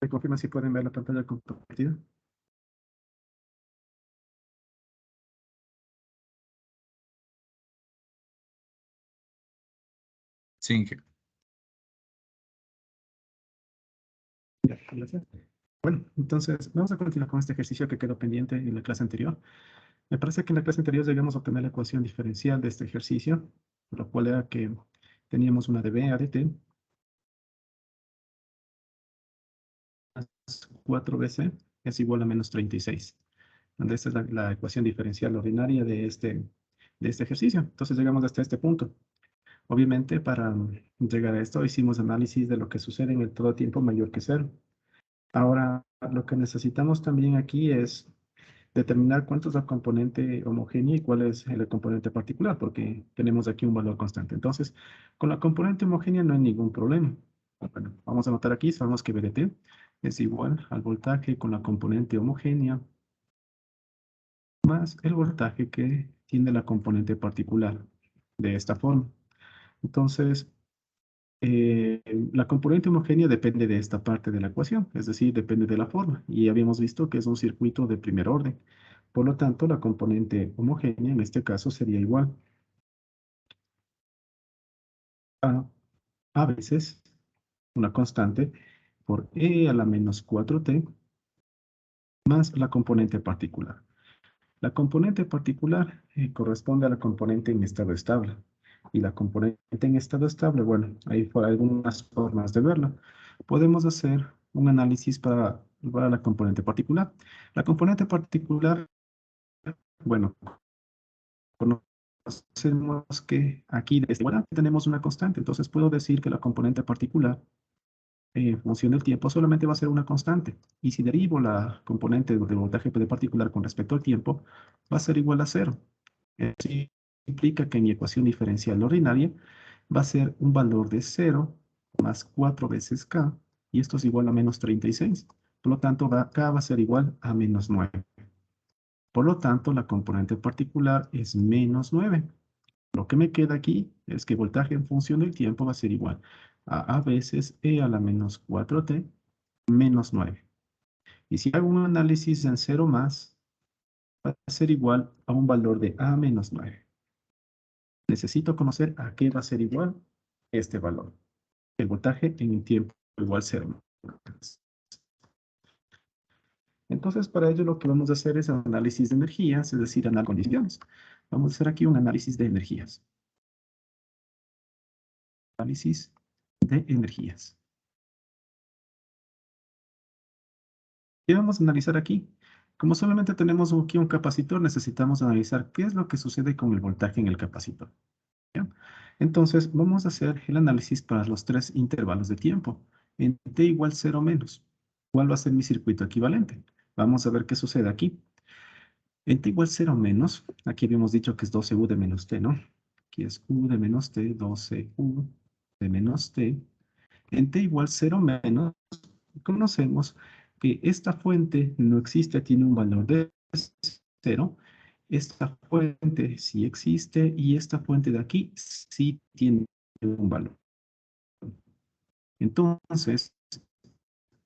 ¿Me confirman si pueden ver la pantalla compartida? Sí, Ya, gracias. Bueno, entonces vamos a continuar con este ejercicio que quedó pendiente en la clase anterior. Me parece que en la clase anterior llegamos a obtener la ecuación diferencial de este ejercicio, lo cual era que teníamos una de b a de t más 4bc es igual a menos 36, donde esta es la ecuación diferencial ordinaria de este ejercicio. Entonces llegamos hasta este punto. Obviamente, para llegar a esto, hicimos análisis de lo que sucede en el todo tiempo mayor que cero. Ahora, lo que necesitamos también aquí es determinar cuánto es la componente homogénea y cuál es el componente particular, porque tenemos aquí un valor constante. Entonces, con la componente homogénea no hay ningún problema. Bueno, vamos a anotar aquí, sabemos que VDT es igual al voltaje con la componente homogénea más el voltaje que tiene la componente particular, de esta forma. Entonces, eh, la componente homogénea depende de esta parte de la ecuación, es decir, depende de la forma. Y habíamos visto que es un circuito de primer orden. Por lo tanto, la componente homogénea en este caso sería igual a veces una constante por e a la menos 4t más la componente particular. La componente particular corresponde a la componente en estado estable. Y la componente en estado estable, bueno, hay algunas formas de verlo. Podemos hacer un análisis para la componente particular. La componente particular, bueno, conocemos que aquí de esta manera tenemos una constante. Entonces puedo decir que la componente particular en función del tiempo solamente va a ser una constante. Y si derivo la componente de voltaje de particular con respecto al tiempo, va a ser igual a cero. Eso implica que mi ecuación diferencial ordinaria va a ser un valor de 0 más 4 veces k, y esto es igual a menos 36. Por lo tanto, k va a ser igual a menos 9. Por lo tanto, la componente particular es menos 9. Lo que me queda aquí es que voltaje en función del tiempo va a ser igual a veces e a la menos 4t menos 9. Y si hago un análisis en 0 más, va a ser igual a un valor de a menos 9. Necesito conocer a qué va a ser igual este valor. El voltaje en el tiempo igual 0. Entonces, para ello lo que vamos a hacer es análisis de energías, es decir, análisis de condiciones. Vamos a hacer aquí un análisis de energías. Análisis de energías. ¿Qué vamos a analizar aquí? Como solamente tenemos aquí un capacitor, necesitamos analizar qué es lo que sucede con el voltaje en el capacitor. ¿Ya? Entonces, vamos a hacer el análisis para los tres intervalos de tiempo, en t igual 0 menos. ¿Cuál va a ser mi circuito equivalente? Vamos a ver qué sucede aquí. En t igual 0 menos, aquí habíamos dicho que es 12u de menos t, ¿no? Aquí es u de menos t, 12u de menos t. En t igual 0 menos, conocemos que esta fuente no existe, tiene un valor de 0. Esta fuente sí existe y esta fuente de aquí sí tiene un valor. Entonces,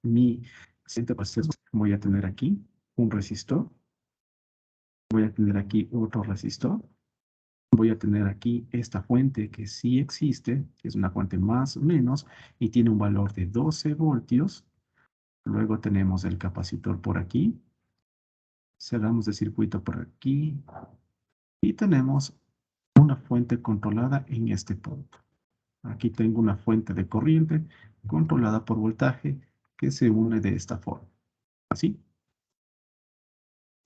mi siguiente proceso, voy a tener aquí un resistor, voy a tener aquí otro resistor, voy a tener aquí esta fuente que sí existe, que es una fuente más o menos, y tiene un valor de 12 voltios. Luego tenemos el capacitor por aquí. Cerramos el circuito por aquí. Y tenemos una fuente controlada en este punto. Aquí tengo una fuente de corriente controlada por voltaje que se une de esta forma. Así.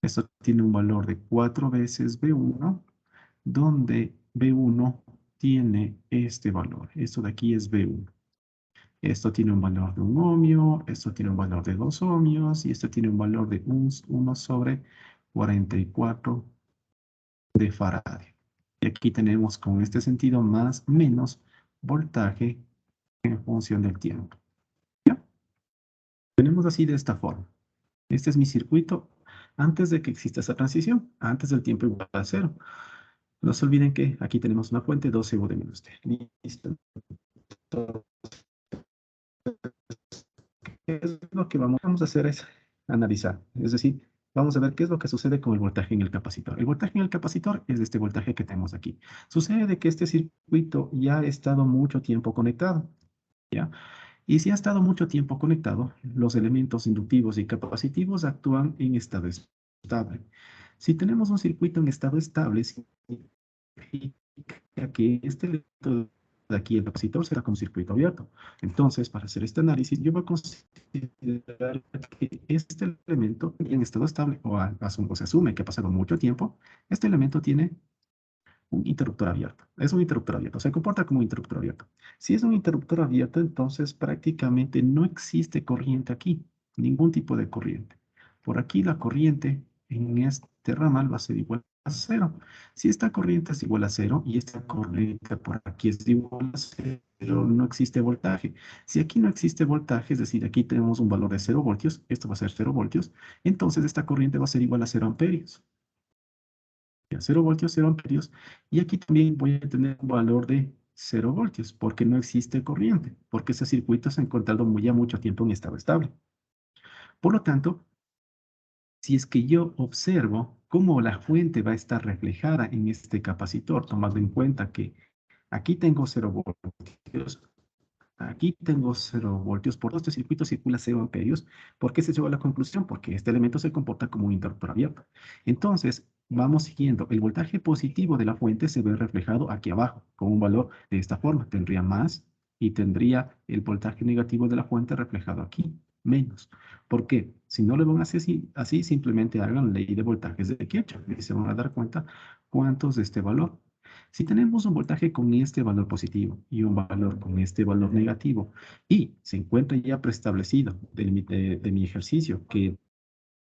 Esto tiene un valor de 4 veces B1, donde B1 tiene este valor. Esto de aquí es B1. Esto tiene un valor de 1 ohmio, esto tiene un valor de 2 ohmios y esto tiene un valor de 1 sobre 44 de faraday. Y aquí tenemos con este sentido más menos voltaje en función del tiempo. ¿Ya? Tenemos así de esta forma. Este es mi circuito antes de que exista esa transición, antes del tiempo igual a 0. No se olviden que aquí tenemos una fuente 12 U de menos t. Listo. es lo que vamos a hacer es analizar. Es decir, vamos a ver qué es lo que sucede con el voltaje en el capacitor. El voltaje en el capacitor es este voltaje que tenemos aquí. Sucede de que este circuito ya ha estado mucho tiempo conectado, ¿ya? Y si ha estado mucho tiempo conectado, los elementos inductivos y capacitivos actúan en estado estable. Si tenemos un circuito en estado estable, significa que este elemento de aquí, el capacitor, será como circuito abierto. Entonces, para hacer este análisis, yo voy a considerar que este elemento en estado estable, o se asume que ha pasado mucho tiempo, este elemento tiene un interruptor abierto. Es un interruptor abierto, se comporta como un interruptor abierto. Si es un interruptor abierto, entonces prácticamente no existe corriente aquí, ningún tipo de corriente. Por aquí la corriente en este ramal va a ser igual a cero. Si esta corriente es igual a cero y esta corriente por aquí es igual a cero, no existe voltaje. Si aquí no existe voltaje, es decir, aquí tenemos un valor de 0 voltios, esto va a ser 0 voltios, entonces esta corriente va a ser igual a 0 amperios. 0 voltios, 0 amperios. Y aquí también voy a tener un valor de 0 voltios, porque no existe corriente, porque ese circuito se ha encontrado ya mucho tiempo en estado estable. Por lo tanto, si es que yo observo cómo la fuente va a estar reflejada en este capacitor, tomando en cuenta que aquí tengo 0 voltios, aquí tengo 0 voltios, por todo este circuito circula 0 amperios. ¿Por qué se llegó a la conclusión? Porque este elemento se comporta como un interruptor abierto. Entonces, vamos siguiendo. El voltaje positivo de la fuente se ve reflejado aquí abajo, con un valor de esta forma. Tendría más y tendría el voltaje negativo de la fuente reflejado aquí, menos. ¿Por qué? Si no lo van a hacer así, simplemente hagan ley de voltajes de Kirchhoff y se van a dar cuenta cuántos de este valor. Si tenemos un voltaje con este valor positivo y un valor con este valor negativo y se encuentra ya preestablecido de mi ejercicio que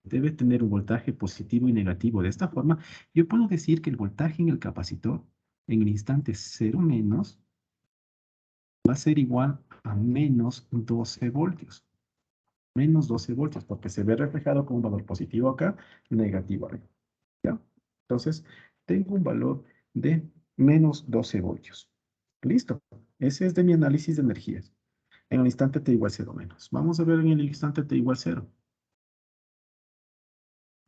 debe tener un voltaje positivo y negativo de esta forma, yo puedo decir que el voltaje en el capacitor en el instante 0 menos va a ser igual a menos 12 voltios. Menos 12 voltios porque se ve reflejado con un valor positivo acá, negativo arriba. ¿Ya? Entonces, tengo un valor de menos 12 voltios. Listo. Ese es de mi análisis de energías. En el instante t igual 0 menos. Vamos a ver en el instante t igual 0.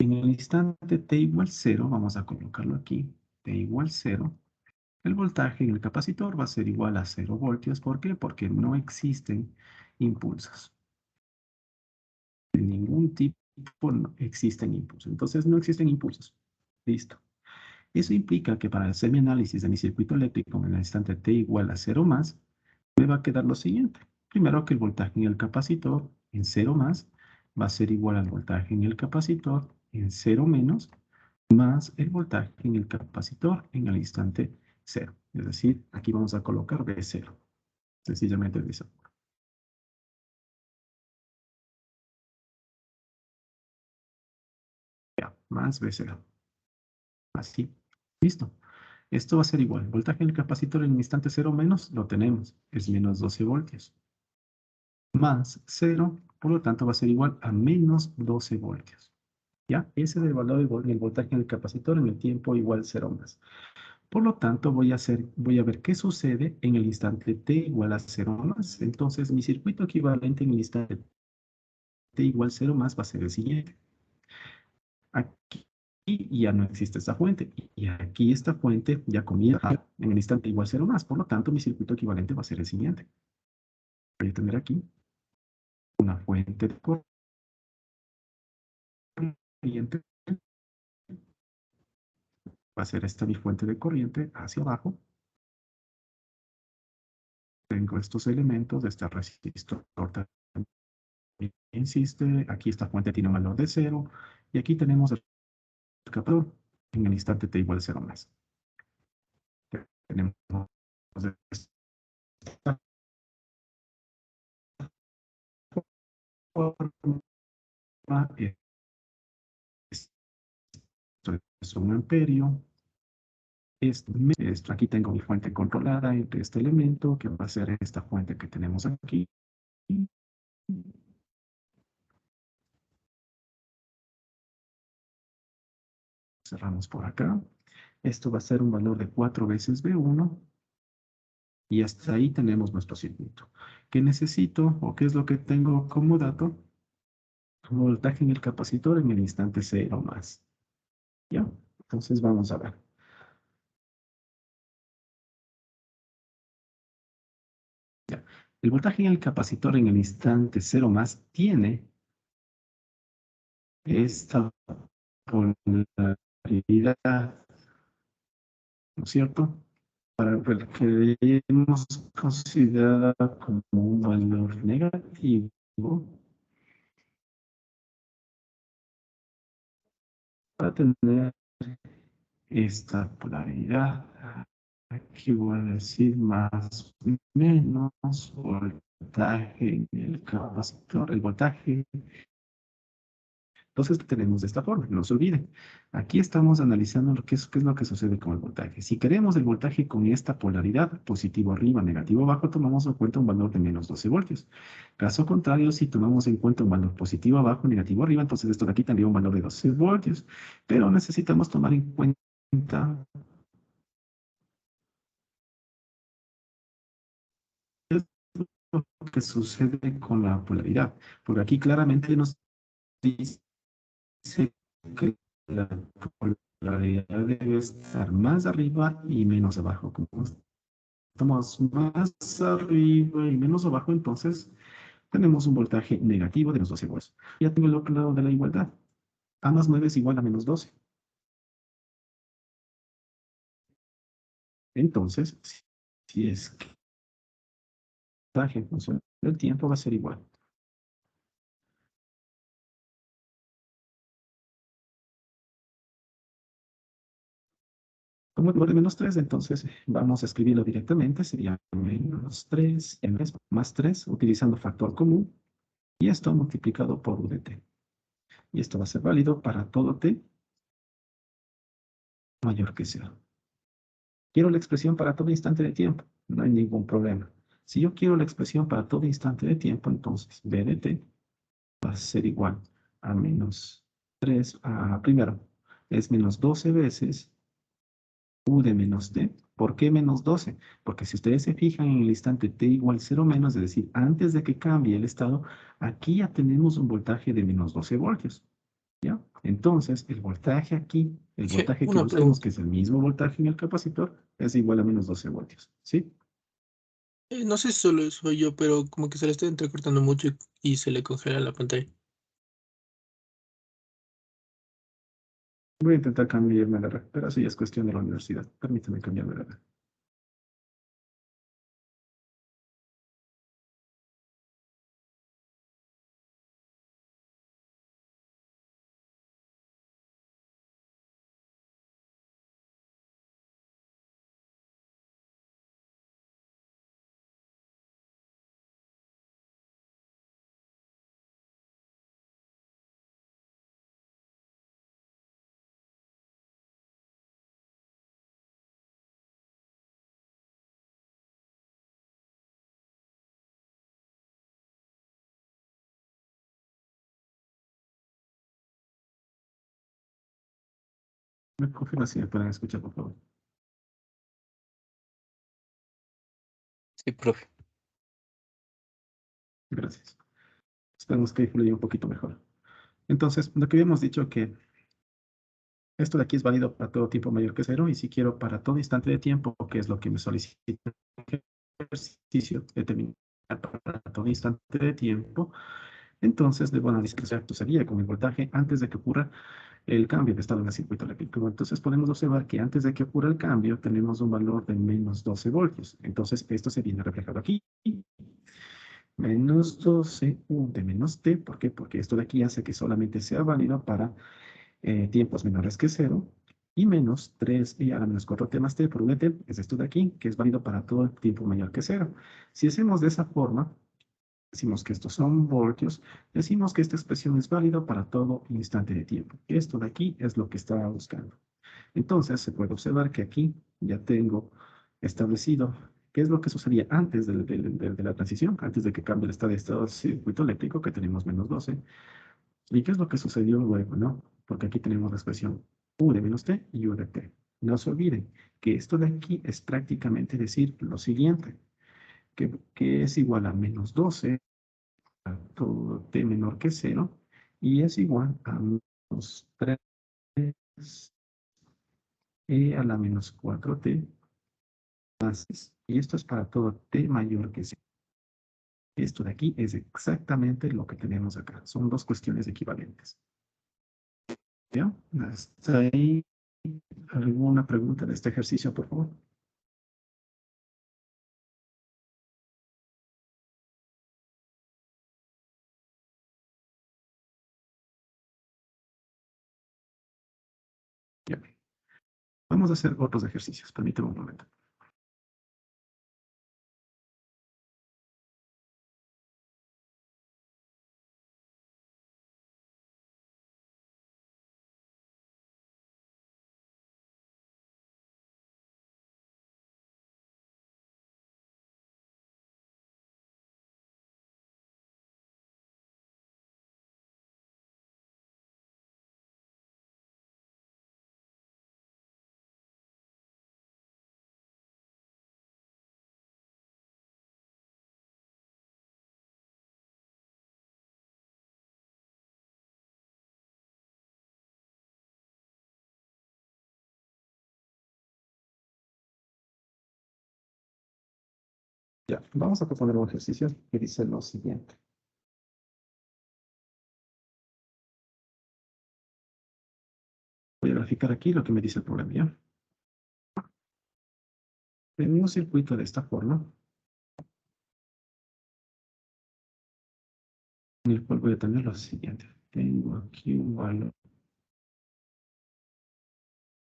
En el instante t igual 0, vamos a colocarlo aquí, t igual 0, el voltaje en el capacitor va a ser igual a 0 voltios. ¿Por qué? Porque no existen impulsos. De ningún tipo no existen impulsos. Entonces no existen impulsos. Listo. Eso implica que para hacer mi análisis de mi circuito eléctrico en el instante t igual a 0 más, me va a quedar lo siguiente. Primero que el voltaje en el capacitor en 0 más va a ser igual al voltaje en el capacitor en 0 menos más el voltaje en el capacitor en el instante 0. Es decir, aquí vamos a colocar V0. Sencillamente V0. Ya, más V0. Así. Listo. Esto va a ser igual. Voltaje en el capacitor en el instante 0 menos lo tenemos. Es menos 12 voltios. Más 0, por lo tanto va a ser igual a menos 12 voltios. ¿Ya? Ese es el valor del voltaje en el capacitor en el tiempo igual 0 más. Por lo tanto, voy a ver qué sucede en el instante t igual a 0 más. Entonces, mi circuito equivalente en el instante t igual 0 más va a ser el siguiente. Aquí ya no existe esta fuente. Y aquí esta fuente ya comienza en el instante igual 0 más. Por lo tanto, mi circuito equivalente va a ser el siguiente. Voy a tener aquí una fuente de corriente. Va a ser esta mi fuente de corriente hacia abajo. Tengo estos elementos de este resistor también insiste. Aquí esta fuente tiene un valor de 0. Y aquí tenemos el capaz en el instante t igual a 0 más. Tenemos esta forma. Esto es un amperio. Aquí tengo mi fuente controlada entre este elemento, que va a ser esta fuente que tenemos aquí. Cerramos por acá. Esto va a ser un valor de 4 veces V1. Y hasta ahí tenemos nuestro circuito. ¿Qué necesito o qué es lo que tengo como dato? Voltaje en el capacitor en el instante cero más. ¿Ya? Entonces vamos a ver. Ya. El voltaje en el capacitor en el instante cero más tiene esta polaridad, ¿no es cierto? Para ver que hemos considerado como un valor negativo, para tener esta polaridad. Aquí voy a decir más menos voltaje en el capacitor, el voltaje. Entonces tenemos de esta forma, no se olviden. Aquí estamos analizando qué es lo que sucede con el voltaje. Si queremos el voltaje con esta polaridad, positivo arriba, negativo abajo, tomamos en cuenta un valor de menos 12 voltios. Caso contrario, si tomamos en cuenta un valor positivo abajo, negativo arriba, entonces esto de aquí tendría un valor de 12 voltios. Pero necesitamos tomar en cuenta qué es lo que sucede con la polaridad. Porque aquí claramente nos dice que la polaridad debe estar más arriba y menos abajo. Como estamos más arriba y menos abajo, entonces tenemos un voltaje negativo de los 12 volts. Ya tengo el otro lado de la igualdad. A más 9 es igual a menos 12. Entonces, si es que el voltaje en función del tiempo va a ser igual. Como es igual de menos 3, entonces vamos a escribirlo directamente. Sería menos 3 más 3, utilizando factor común. Y esto multiplicado por U de t. Y esto va a ser válido para todo t mayor que cero. Quiero la expresión para todo instante de tiempo. No hay ningún problema. Si yo quiero la expresión para todo instante de tiempo, entonces b de t va a ser igual a menos 3. Primero, es menos 12 veces u de menos t. ¿Por qué menos 12? Porque si ustedes se fijan en el instante t igual 0 menos, es decir, antes de que cambie el estado, aquí ya tenemos un voltaje de menos 12 voltios. ¿Ya? Entonces, el voltaje aquí, el Dije, voltaje que una buscamos, pregunta. que es el mismo voltaje en el capacitor, es igual a menos 12 voltios. ¿Sí? No sé si solo soy yo, pero como que se le está entrecortando mucho y se le congela la pantalla. Voy a intentar cambiarme la red, pero eso ya es cuestión de la universidad. Permítame cambiarme la red. Me confirma si me pueden escuchar, por favor. Sí, profe. Gracias. Esperemos que fluya un poquito mejor. Entonces, lo que habíamos dicho que esto de aquí es válido para todo tiempo mayor que cero, y si quiero para todo instante de tiempo, que es lo que me solicita el ejercicio, determinar para todo instante de tiempo, entonces debo analizar qué acto sería con el voltaje antes de que ocurra el cambio de estado en el circuito eléctrico. Entonces podemos observar que antes de que ocurra el cambio tenemos un valor de menos 12 voltios. Entonces esto se viene reflejado aquí. Menos 12 U de menos T. ¿Por qué? Porque esto de aquí hace que solamente sea válido para tiempos menores que cero. Y menos 3 y a la menos 4 T más T por U de T es esto de aquí, que es válido para todo el tiempo mayor que cero. Si hacemos de esa forma, decimos que estos son voltios, decimos que esta expresión es válida para todo instante de tiempo. Esto de aquí es lo que estaba buscando. Entonces se puede observar que aquí ya tengo establecido qué es lo que sucedía antes de la transición, antes de que cambie el estado del circuito eléctrico, que tenemos menos 12, y qué es lo que sucedió luego, ¿no? Porque aquí tenemos la expresión U de menos T y U de T. No se olviden que esto de aquí es prácticamente decir lo siguiente. que es igual a menos 12, a todo t menor que 0, y es igual a menos 3 a la menos 4t más 6. Y esto es para todo t mayor que 0. Esto de aquí es exactamente lo que tenemos acá. Son dos cuestiones equivalentes. ¿Ya? Hasta ahí, ¿alguna pregunta de este ejercicio, por favor? Ya. Vamos a hacer otros ejercicios. Permíteme un momento. Ya, vamos a proponer un ejercicio que dice lo siguiente. Voy a graficar aquí lo que me dice el problema, ¿ya? En un circuito de esta forma, en el cual voy a tener lo siguiente. Tengo aquí un valor,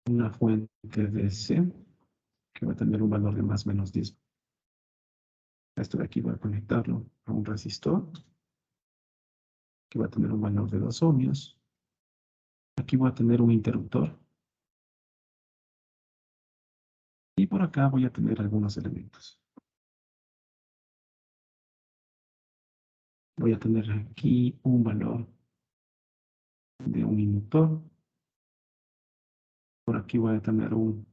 una fuente de C, que va a tener un valor de más o menos 10. Esto de aquí voy a conectarlo a un resistor, que va a tener un valor de 2 ohmios. Aquí voy a tener un interruptor. Y por acá voy a tener algunos elementos. Voy a tener aquí un valor de un inductor. Por aquí voy a tener un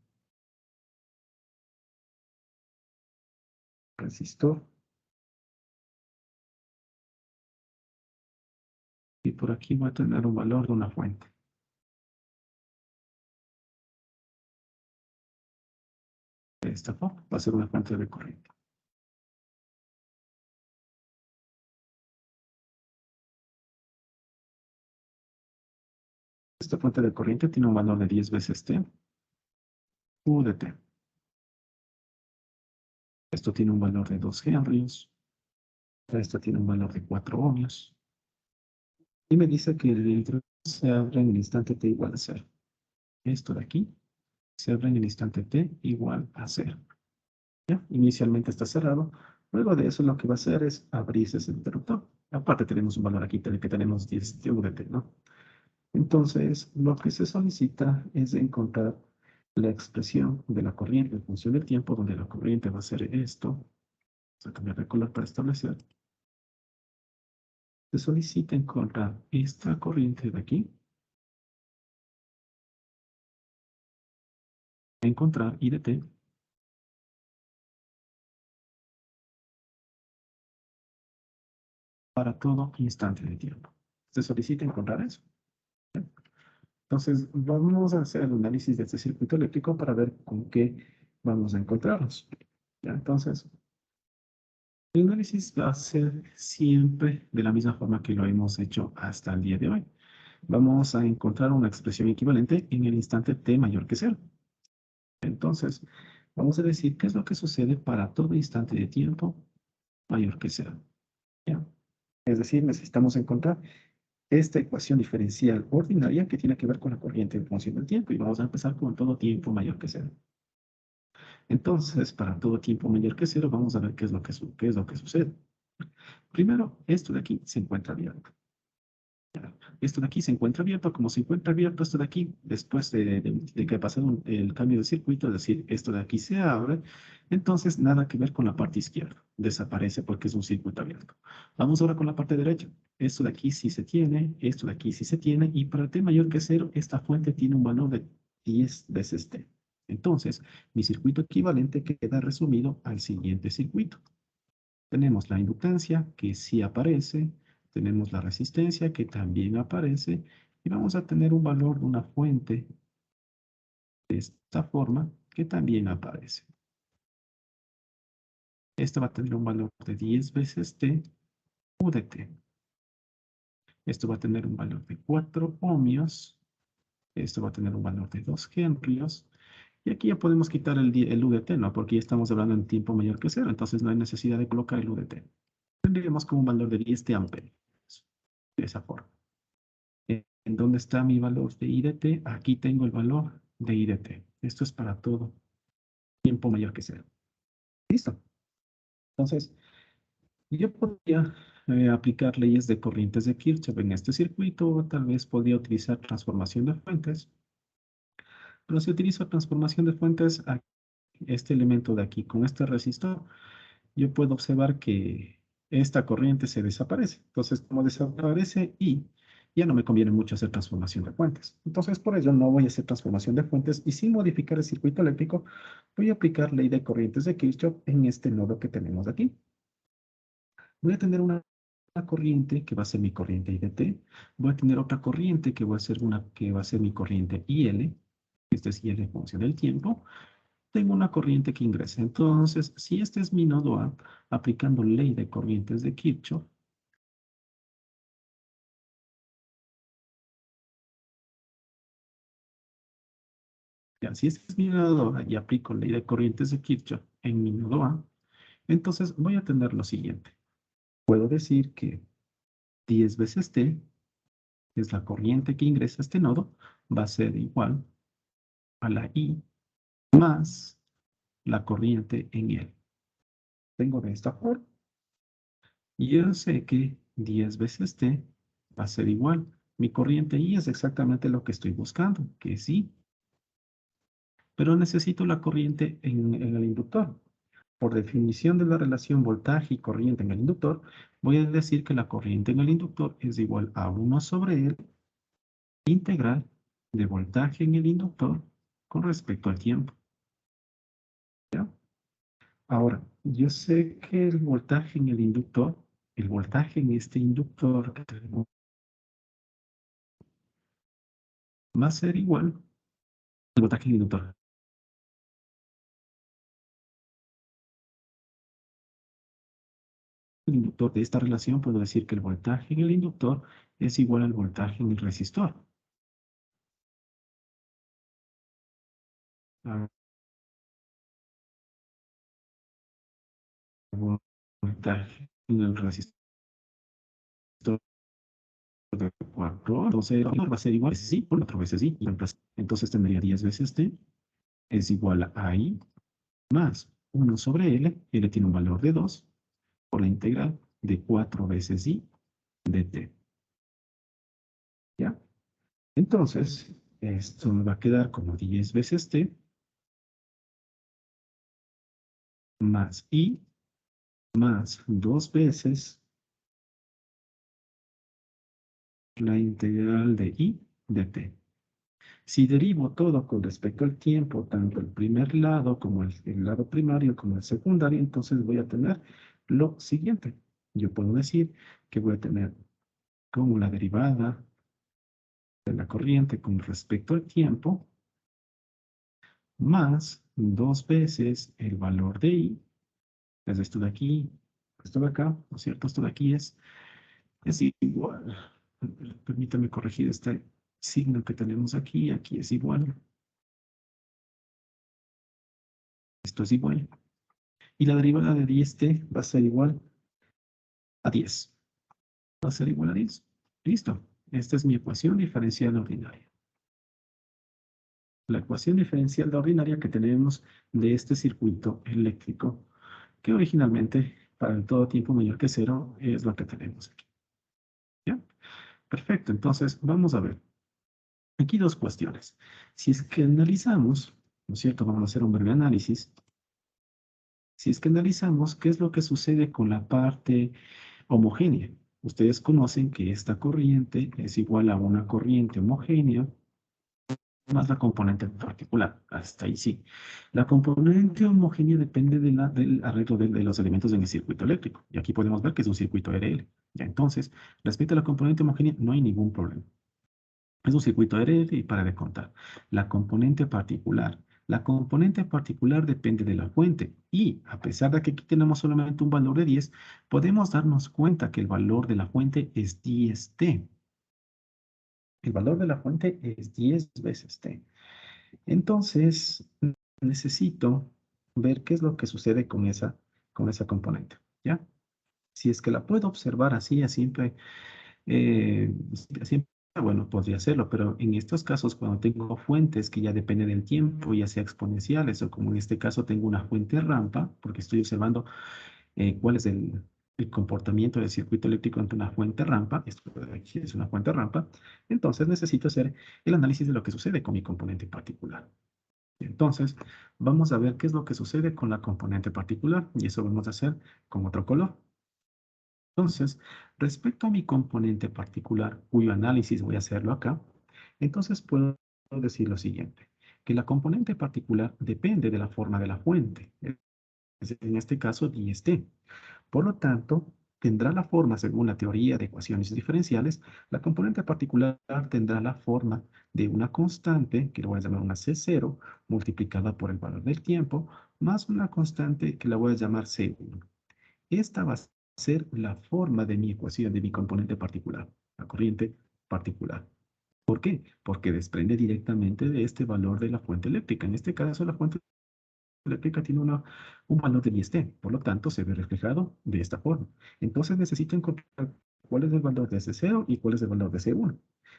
resistor. Y por aquí voy a tener un valor de una fuente. De esta forma va a ser una fuente de corriente. Esta fuente de corriente tiene un valor de 10 veces T, U de T. Esto tiene un valor de 2 Henry's. Esto tiene un valor de 4 ohmios. Y me dice que el electrodo se abre en el instante T igual a 0. Esto de aquí se abre en el instante T igual a 0. ¿Ya? Inicialmente está cerrado. Luego de eso lo que va a hacer es abrirse ese interruptor. Aparte tenemos un valor aquí que tenemos 10 de U de T, ¿no? Entonces, lo que se solicita es encontrar la expresión de la corriente en función del tiempo, donde la corriente va a ser esto. Vamos a cambiar de color para establecer. Se solicita encontrar esta corriente de aquí. Encontrar I de t para todo instante de tiempo. Se solicita encontrar eso. Entonces, vamos a hacer el análisis de este circuito eléctrico para ver con qué vamos a encontrarnos. ¿Ya? Entonces, el análisis va a ser siempre de la misma forma que lo hemos hecho hasta el día de hoy. Vamos a encontrar una expresión equivalente en el instante t mayor que 0. Entonces, vamos a decir qué es lo que sucede para todo instante de tiempo mayor que 0. ¿Ya? Es decir, necesitamos encontrar esta ecuación diferencial ordinaria que tiene que ver con la corriente en función del tiempo. Y vamos a empezar con todo tiempo mayor que 0. Entonces, para todo tiempo mayor que 0, vamos a ver qué es lo que sucede. Primero, esto de aquí se encuentra abierto. Esto de aquí se encuentra abierto. Como se encuentra abierto esto de aquí, después de que ha pasado el cambio de circuito, es decir, esto de aquí se abre, entonces nada que ver con la parte izquierda. Desaparece porque es un circuito abierto. Vamos ahora con la parte derecha. Esto de aquí sí se tiene, esto de aquí sí se tiene, y para t mayor que 0, esta fuente tiene un valor de 10 veces t. Entonces, mi circuito equivalente queda resumido al siguiente circuito. Tenemos la inductancia, que sí aparece. Tenemos la resistencia, que también aparece. Y vamos a tener un valor de una fuente de esta forma, que también aparece. Esto va a tener un valor de 10 veces T U de T. Esto va a tener un valor de 4 ohmios. Esto va a tener un valor de 2 henrios. Y aquí ya podemos quitar el U de T, ¿no? Porque ya estamos hablando en tiempo mayor que cero. Entonces no hay necesidad de colocar el U de T. Tendríamos como un valor de 10 de amperios. De esa forma. ¿En dónde está mi valor de I de T? Aquí tengo el valor de I de T. Esto es para todo tiempo mayor que cero. Listo. Entonces, yo podría aplicar leyes de corrientes de Kirchhoff en este circuito, o tal vez podría utilizar transformación de fuentes. Pero si utilizo transformación de fuentes, este elemento de aquí con este resistor, yo puedo observar que esta corriente se desaparece. Entonces, como desaparece y ya no me conviene mucho hacer transformación de fuentes. Entonces, por ello no voy a hacer transformación de fuentes y sin modificar el circuito eléctrico, voy a aplicar ley de corrientes de Kirchhoff en este nodo que tenemos aquí. Voy a tener una corriente que va a ser mi corriente IDT. Voy a tener otra corriente que va a ser mi corriente IL. Este es IL en función del tiempo. Tengo una corriente que ingresa. Entonces, si este es mi nodo A, aplicando ley de corrientes de Kirchhoff, ya, si este es mi nodo A y aplico ley de corrientes de Kirchhoff en mi nodo A, entonces voy a tener lo siguiente. Puedo decir que 10 veces T, que es la corriente que ingresa a este nodo, va a ser igual a la I más la corriente en él. Tengo de esta forma. Y yo sé que 10 veces T va a ser igual. Mi corriente I es exactamente lo que estoy buscando, que es I. Pero necesito la corriente en el inductor. Por definición de la relación voltaje y corriente en el inductor, voy a decir que la corriente en el inductor es igual a 1 sobre L integral de voltaje en el inductor con respecto al tiempo. ¿Ya? Ahora, yo sé que el voltaje en el inductor, el voltaje en este inductor que tenemos va a ser igual al voltaje en el inductor. El inductor de esta relación puedo decir que el voltaje en el inductor es igual al voltaje en el resistor. Ah, voltaje en el resistor de 4. Entonces, va a ser igual, sí, por 4 veces sí. Entonces tendría 10 veces T es igual a I más 1 sobre L. L tiene un valor de 2 por la integral de 4 veces I de T. ¿Ya? Entonces, esto me va a quedar como 10 veces T más I más 2 veces la integral de I de T. Si derivo todo con respecto al tiempo, tanto el primer lado como el lado primario como el secundario, entonces voy a tener lo siguiente. Yo puedo decir que voy a tener como la derivada de la corriente con respecto al tiempo más 2 veces el valor de I. Es esto de aquí, esto de acá, ¿no es cierto? Esto de aquí es igual. Permítame corregir este signo que tenemos aquí. Aquí es igual. Esto es igual. Y la derivada de 10t va a ser igual a 10. Va a ser igual a 10. Listo. Esta es mi ecuación diferencial ordinaria. La ecuación diferencial de ordinaria que tenemos de este circuito eléctrico, que originalmente para el todo tiempo mayor que cero es lo que tenemos aquí. ¿Ya? Perfecto. Entonces, vamos a ver. Aquí dos cuestiones. Si es que analizamos, ¿no es cierto? Vamos a hacer un breve análisis. Si es que analizamos qué es lo que sucede con la parte homogénea. Ustedes conocen que esta corriente es igual a una corriente homogénea más la componente particular. Hasta ahí sí. La componente homogénea depende del arreglo de los elementos en el circuito eléctrico. Y aquí podemos ver que es un circuito RL. Ya, entonces, respecto a la componente homogénea, no hay ningún problema. Es un circuito RL y para de contar. La componente particular. La componente particular depende de la fuente. Y a pesar de que aquí tenemos solamente un valor de 10, podemos darnos cuenta que el valor de la fuente es 10T. El valor de la fuente es 10 veces T. Entonces, necesito ver qué es lo que sucede con esa componente, ¿ya? Si es que la puedo observar así, a simple, a simple, bueno, podría hacerlo, pero en estos casos, cuando tengo fuentes que ya dependen del tiempo, ya sea exponenciales o como en este caso tengo una fuente rampa, porque estoy observando cuál es el comportamiento del circuito eléctrico ante una fuente rampa, esto de aquí es una fuente rampa, entonces necesito hacer el análisis de lo que sucede con mi componente particular. Entonces, vamos a ver qué es lo que sucede con la componente particular y eso vamos a hacer con otro color. Entonces, respecto a mi componente particular, cuyo análisis voy a hacerlo acá, entonces puedo decir lo siguiente, que la componente particular depende de la forma de la fuente, en este caso DST. Por lo tanto, tendrá la forma, según la teoría de ecuaciones diferenciales, la componente particular tendrá la forma de una constante, que le voy a llamar una C0, multiplicada por el valor del tiempo, más una constante que la voy a llamar C1. Esta va a ser la forma de mi ecuación de mi componente particular, la corriente particular. ¿Por qué? Porque desprende directamente de este valor de la fuente eléctrica. En este caso, la fuente eléctrica tiene un valor de IST, por lo tanto se ve reflejado de esta forma. Entonces necesito encontrar cuál es el valor de C0 y cuál es el valor de C1.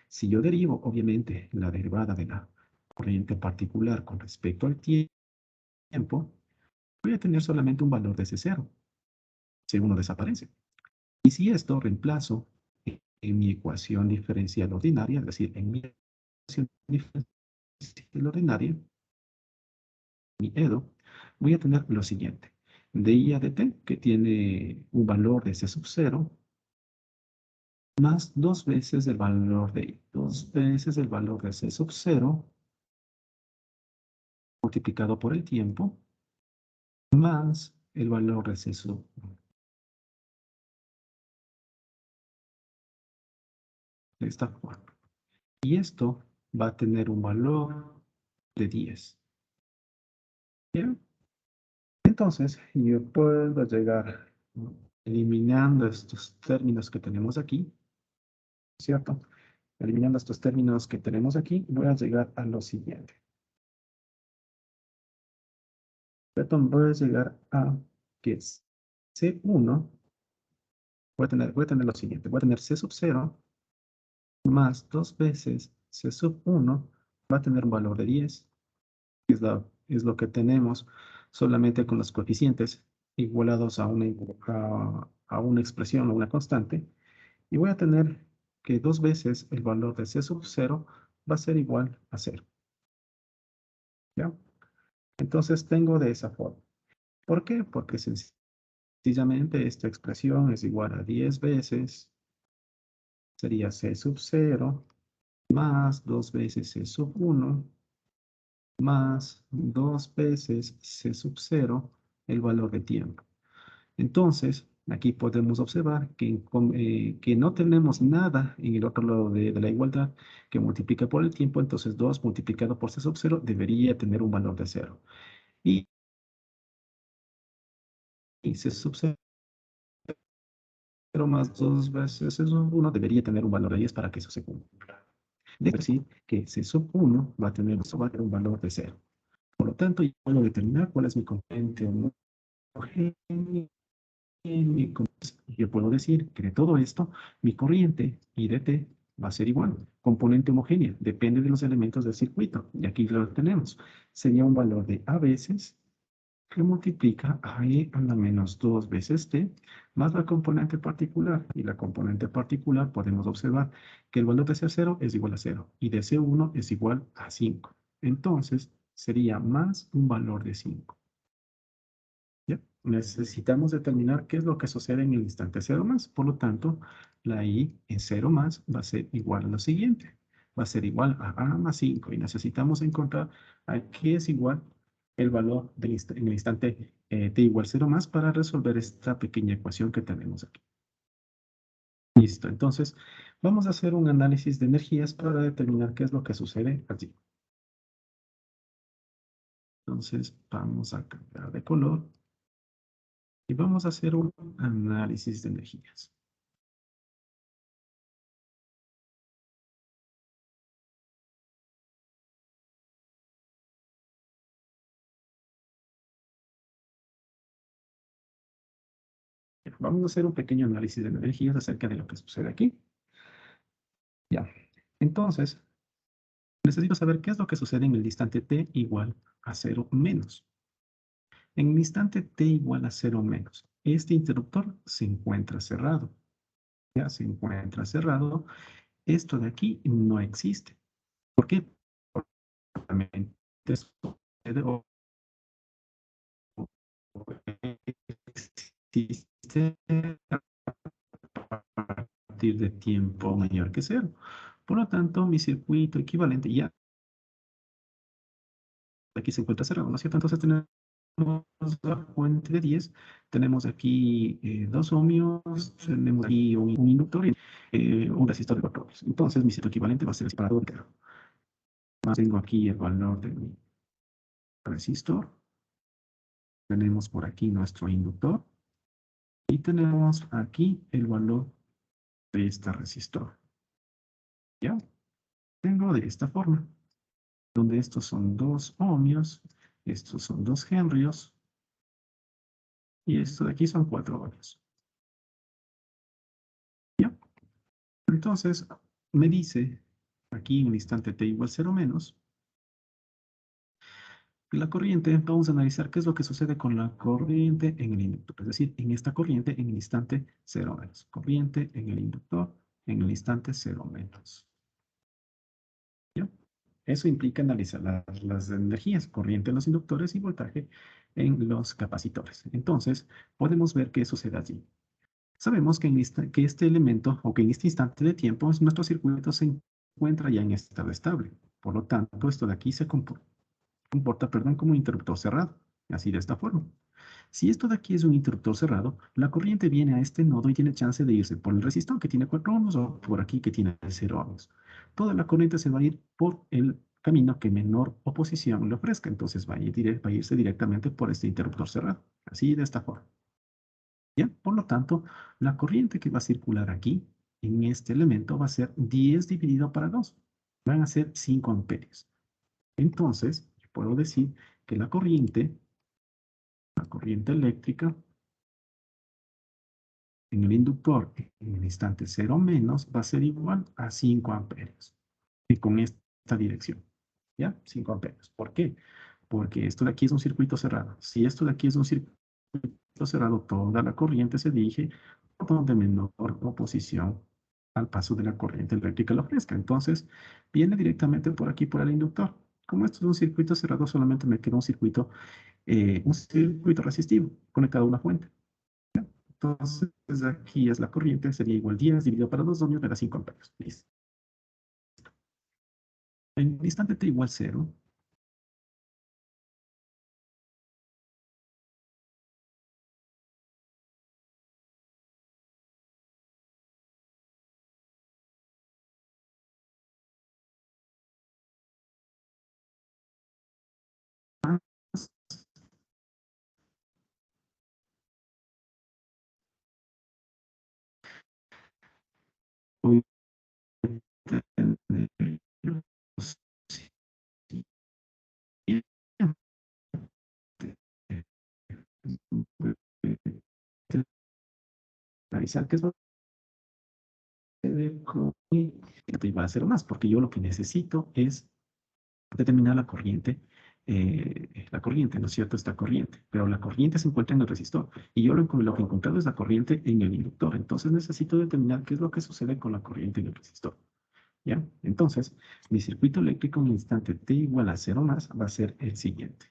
Si yo derivo, obviamente, la derivada de la corriente particular con respecto al tiempo, voy a tener solamente un valor de C0. C1 desaparece. Y si esto reemplazo en mi ecuación diferencial ordinaria, es decir, en mi ecuación diferencial ordinaria, mi EDO, voy a tener lo siguiente. De I a dt, que tiene un valor de C sub 0, más 2 veces el valor de I. 2 veces el valor de C sub 0, multiplicado por el tiempo, más el valor de C sub 1. De esta forma. Y esto va a tener un valor de 10. ¿Bien? Entonces, yo puedo llegar eliminando estos términos que tenemos aquí, ¿cierto? Eliminando estos términos que tenemos aquí, voy a llegar a lo siguiente. Voy a llegar a que es C1, voy a tener lo siguiente, voy a tener C sub 0 más 2 veces C sub 1, va a tener un valor de 10, es lo que tenemos solamente con los coeficientes igualados a una expresión o una constante. Y voy a tener que 2 veces el valor de C sub 0 va a ser igual a 0. ¿Ya? Entonces tengo de esa forma. ¿Por qué? Porque sencillamente esta expresión es igual a 10 veces, sería C sub 0, más 2 veces C sub 1, más 2 veces C sub 0, el valor de tiempo. Entonces, aquí podemos observar que no tenemos nada en el otro lado de la igualdad que multiplica por el tiempo, entonces 2 multiplicado por C sub 0 debería tener un valor de 0. Y C sub 0 más 2 veces C sub 1 debería tener un valor de 10 para que eso se cumpla. Debe decir que C sub 1 va a tener un valor de 0. Por lo tanto, yo puedo determinar cuál es mi componente homogéneo. Yo puedo decir que de todo esto, mi corriente I de t va a ser igual. Componente homogénea, depende de los elementos del circuito. Y aquí lo tenemos. Sería un valor de A veces que multiplica a E a la menos 2 veces t más la componente particular. Y la componente particular podemos observar que el valor de C0 es igual a 0 y de C1 es igual a 5. Entonces, sería más un valor de 5. ¿Ya? Necesitamos determinar qué es lo que sucede en el instante 0 más. Por lo tanto, la I en 0 más va a ser igual a lo siguiente. va a ser igual a A más 5 y necesitamos encontrar a qué es igual el valor en el instante t igual 0 más para resolver esta pequeña ecuación que tenemos aquí. Listo, entonces vamos a hacer un análisis de energías para determinar qué es lo que sucede allí. Entonces vamos a cambiar de color y vamos a hacer un análisis de energías. Vamos a hacer un pequeño análisis de energías acerca de lo que sucede aquí. Ya, entonces necesito saber qué es lo que sucede en el instante t igual a 0 menos. En el instante t igual a 0 menos, este interruptor se encuentra cerrado. Ya se encuentra cerrado. Esto de aquí no existe. ¿Por qué? Porque solamente sucede existe a partir de tiempo mayor que 0. Por lo tanto, mi circuito equivalente ya aquí se encuentra cerrado, ¿no es cierto? Entonces tenemos la fuente de 10, tenemos aquí 2 ohmios, tenemos aquí un inductor y un resistor de 4 ohmios. Entonces mi circuito equivalente va a ser el separador entero. Más tengo aquí el valor de mi resistor. Tenemos por aquí nuestro inductor. Y tenemos aquí el valor de este resistor. ¿Ya? Tengo de esta forma, donde estos son 2 ohmios, estos son 2 henrios, y esto de aquí son 4 ohmios. ¿Ya? Entonces, me dice, aquí en el instante t igual 0 menos, la corriente, vamos a analizar qué es lo que sucede con la corriente en el inductor. Es decir, en esta corriente en el instante 0 menos. Corriente en el inductor en el instante 0 menos. ¿Ya? Eso implica analizar las energías, corriente en los inductores y voltaje en los capacitores. Entonces, podemos ver qué sucede allí. Sabemos que, que este elemento o que en este instante de tiempo nuestro circuito se encuentra ya en estado estable. Por lo tanto, esto de aquí se comporta, como un interruptor cerrado, así de esta forma. Si esto de aquí es un interruptor cerrado, la corriente viene a este nodo y tiene chance de irse por el resistor que tiene 4 ohms o por aquí que tiene 0 ohms. Toda la corriente se va a ir por el camino que menor oposición le ofrezca. Entonces va a irse directamente por este interruptor cerrado, así de esta forma. ¿Ya? Por lo tanto, la corriente que va a circular aquí, en este elemento, va a ser 10 dividido para 2. Van a ser 5 amperios. Entonces, yo puedo decir que la corriente eléctrica en el inductor en el instante 0 menos va a ser igual a 5 amperios. Y con esta dirección, ¿ya? 5 amperios. ¿Por qué? Porque esto de aquí es un circuito cerrado. Si esto de aquí es un circuito cerrado, toda la corriente se dirige por donde menor oposición al paso de la corriente eléctrica lo ofrezca. Entonces, viene directamente por aquí, por el inductor. Como esto es un circuito cerrado, solamente me queda un circuito resistivo conectado a una fuente. Entonces, aquí es la corriente, sería igual 10 dividido para 2 ohmios, me da 5 amperios. Listo. En el instante t igual 0, voy a tener los siguientes. Analizar qué es lo que sucede con y va a ser más, porque yo lo que necesito es determinar la corriente, ¿no es cierto? Esta corriente, pero la corriente se encuentra en el resistor y yo lo que he encontrado es la corriente en el inductor, entonces necesito determinar qué es lo que sucede con la corriente en el resistor, ¿ya? Entonces, mi circuito eléctrico en el instante t igual a 0 más va a ser el siguiente.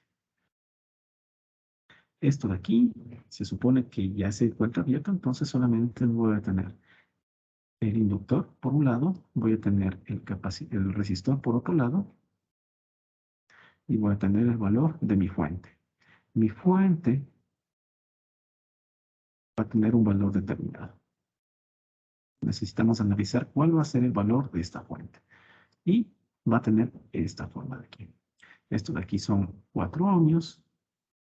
Esto de aquí se supone que ya se encuentra abierto, entonces solamente voy a tener el inductor por un lado, voy a tener el resistor por otro lado, y voy a tener el valor de mi fuente. Mi fuente va a tener un valor determinado. Necesitamos analizar cuál va a ser el valor de esta fuente. Y va a tener esta forma de aquí. Esto de aquí son 4 ohmios.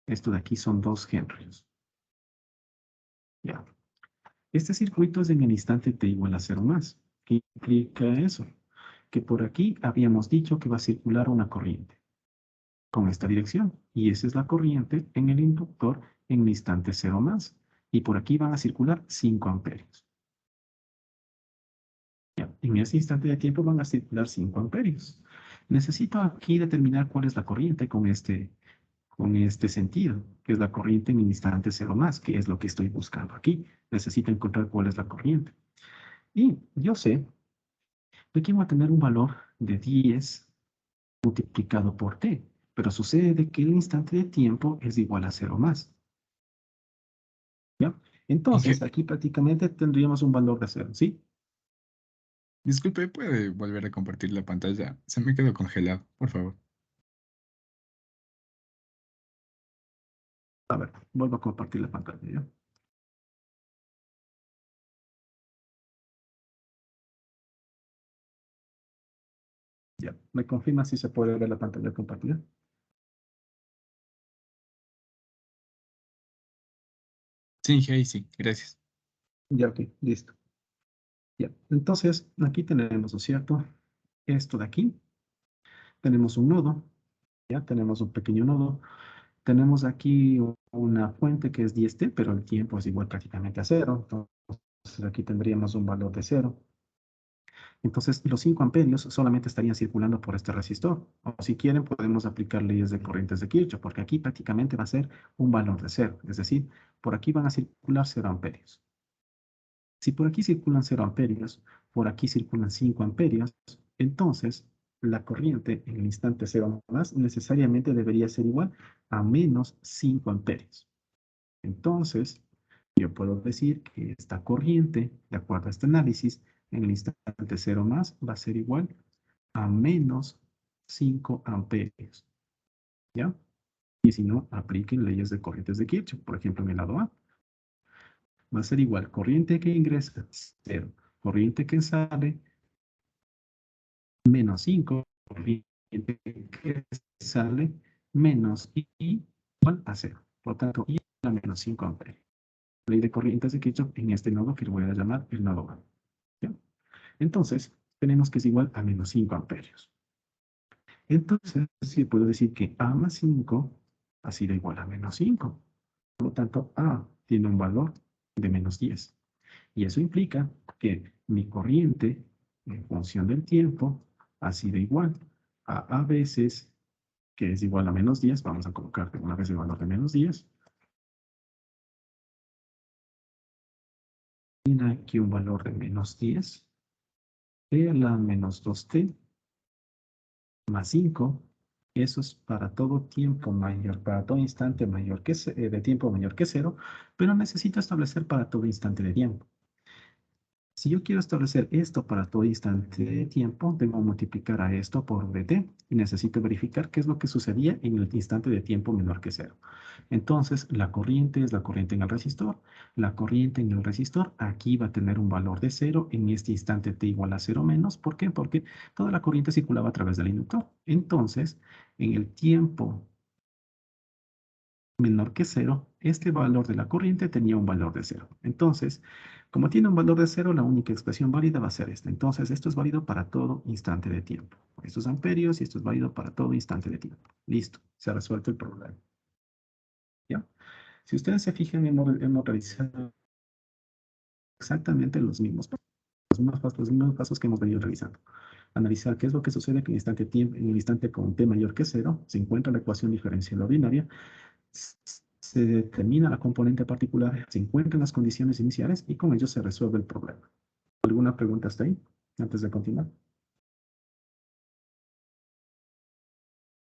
Esto de aquí son 2 henrios. Ya. Este circuito es en el instante t igual a 0 más. ¿Qué implica eso? Que por aquí habíamos dicho que va a circular una corriente con esta dirección. Y esa es la corriente en el inductor en el instante 0 más. Y por aquí van a circular 5 amperios. Ya, en ese instante de tiempo van a circular 5 amperios. Necesito aquí determinar cuál es la corriente con este sentido, que es la corriente en el instante 0 más, que es lo que estoy buscando aquí. Necesito encontrar cuál es la corriente. Y yo sé que aquí voy a tener un valor de 10 multiplicado por t, pero sucede que el instante de tiempo es igual a 0 más. ¿Ya? Entonces, Inge- aquí prácticamente tendríamos un valor de 0, ¿sí? Disculpe, ¿puede volver a compartir la pantalla? Se me quedó congelado, por favor. A ver, vuelvo a compartir la pantalla, ¿ya? Ya, ¿me confirma si se puede ver la pantalla compartida? Sí, Inge, ahí sí, gracias. Ya, ok, listo. Ya, entonces, aquí tenemos, ¿no es cierto? Esto de aquí, tenemos un nodo, ya tenemos un pequeño nodo. Tenemos aquí una fuente que es 10t, pero el tiempo es igual prácticamente a 0. Entonces aquí tendríamos un valor de 0. Entonces los 5 amperios solamente estarían circulando por este resistor. O si quieren podemos aplicar leyes de corrientes de Kirchhoff, porque aquí prácticamente va a ser un valor de 0. Es decir, por aquí van a circular 0 amperios. Si por aquí circulan 0 amperios, por aquí circulan 5 amperios, entonces la corriente en el instante 0 más necesariamente debería ser igual a menos 5 amperios. Entonces, yo puedo decir que esta corriente, de acuerdo a este análisis, en el instante 0 más va a ser igual a menos 5 amperios. ¿Ya? Y si no, apliquen leyes de corrientes de Kirchhoff. Por ejemplo, en el lado A, va a ser igual corriente que ingresa, 0. Corriente que sale, menos 5. Corriente que sale, menos I igual a 0. Por lo tanto, I a menos 5 amperios. Ley de corrientes de Kirchhoff en este nodo que lo voy a llamar el nodo A. ¿Ya? Entonces, tenemos que es igual a menos 5 amperios. Entonces, sí puedo decir que A más 5 ha sido igual a menos 5. Por lo tanto, A tiene un valor de menos 10. Y eso implica que mi corriente, en función del tiempo, ha sido igual a veces, que es igual a menos 10. Vamos a colocar una vez el valor de menos 10. Tiene aquí un valor de menos 10. De la menos 2t más 5, eso es para todo tiempo mayor, para todo instante mayor que de tiempo mayor que 0, pero necesito establecer para todo instante de tiempo. Si yo quiero establecer esto para todo instante de tiempo, debo multiplicar a esto por dt y necesito verificar qué es lo que sucedía en el instante de tiempo menor que 0. Entonces, la corriente es la corriente en el resistor. La corriente en el resistor aquí va a tener un valor de 0 en este instante t igual a 0 menos. ¿Por qué? Porque toda la corriente circulaba a través del inductor. Entonces, en el tiempo menor que 0, este valor de la corriente tenía un valor de 0. Entonces, como tiene un valor de 0, la única expresión válida va a ser esta. Entonces, esto es válido para todo instante de tiempo. Esto es amperios y esto es válido para todo instante de tiempo. Listo, se ha resuelto el problema. ¿Ya? Si ustedes se fijan, hemos realizado exactamente los mismos pasos que hemos venido realizando. Analizar qué es lo que sucede en en el instante con t mayor que 0, se encuentra la ecuación diferencial ordinaria, se determina la componente particular, se encuentran las condiciones iniciales y con ello se resuelve el problema. ¿Alguna pregunta hasta ahí, antes de continuar?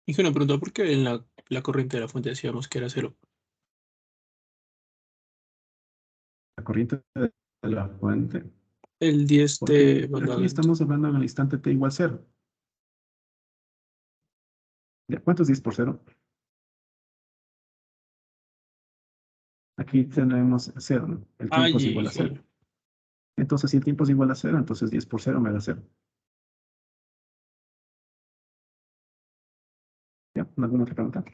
Dije una pregunta, ¿por qué en la corriente de la fuente decíamos que era 0? La corriente de la fuente. El 10 Porque de banda aquí lenta. estamos hablando en el instante t igual 0. ¿Cuánto es 10 por 0? Aquí tenemos 0, ¿no? El Ay, tiempo es igual a 0. híjole. Entonces, si el tiempo es igual a 0, entonces 10 por 0 me da 0. ¿Ya? ¿Alguna otra pregunta?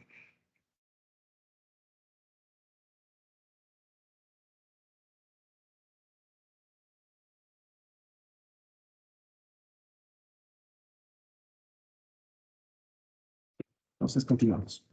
Entonces, continuamos.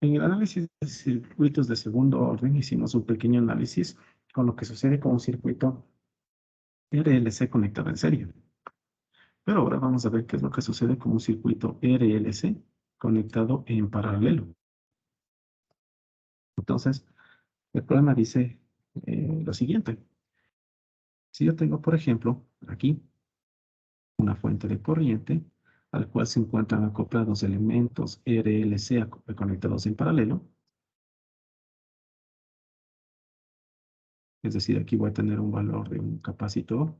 En el análisis de circuitos de segundo orden hicimos un pequeño análisis con lo que sucede con un circuito RLC conectado en serie. Pero ahora vamos a ver qué es lo que sucede con un circuito RLC conectado en paralelo. Entonces, el programa dice lo siguiente. Si yo tengo, por ejemplo, aquí una fuente de corriente al cual se encuentran acoplados elementos RLC conectados en paralelo, es decir, aquí voy a tener un valor de un capacitor,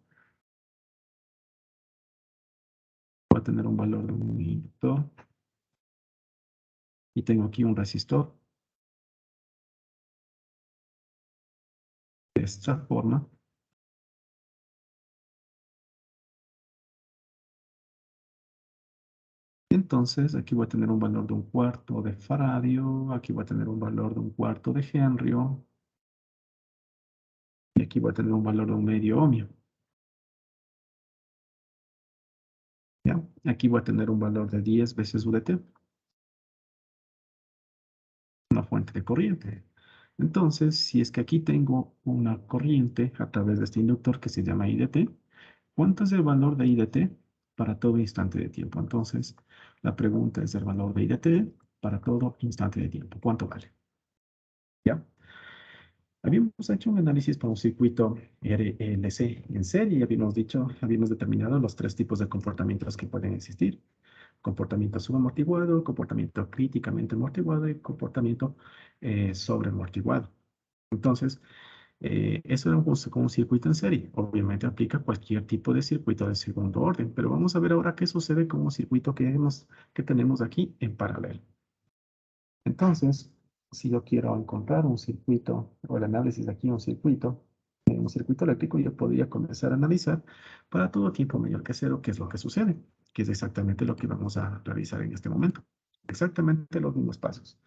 voy a tener un valor de un inductor, y tengo aquí un resistor. De esta forma, entonces aquí voy a tener un valor de un cuarto de faradio, aquí voy a tener un valor de un cuarto de henry, y aquí voy a tener un valor de un medio ohmio. ¿Ya? Aquí voy a tener un valor de 10 veces UDT, una fuente de corriente. Entonces, si es que aquí tengo una corriente a través de este inductor que se llama IDT, ¿cuánto es el valor de IDT para todo instante de tiempo? Entonces, la pregunta es el valor de IDT para todo instante de tiempo. ¿Cuánto vale? ¿Ya? Habíamos hecho un análisis para un circuito RLC en serie y habíamos determinado los tres tipos de comportamientos que pueden existir. Comportamiento subamortiguado, comportamiento críticamente amortiguado y comportamiento sobreamortiguado. Entonces, eso era como un circuito en serie. Obviamente aplica cualquier tipo de circuito de segundo orden, pero vamos a ver ahora qué sucede con un circuito que tenemos aquí en paralelo. Entonces, si yo quiero encontrar un circuito, o el análisis de aquí, un circuito eléctrico, yo podría comenzar a analizar para todo tiempo mayor que cero qué es lo que sucede, que es exactamente lo que vamos a realizar en este momento. Exactamente los mismos pasos.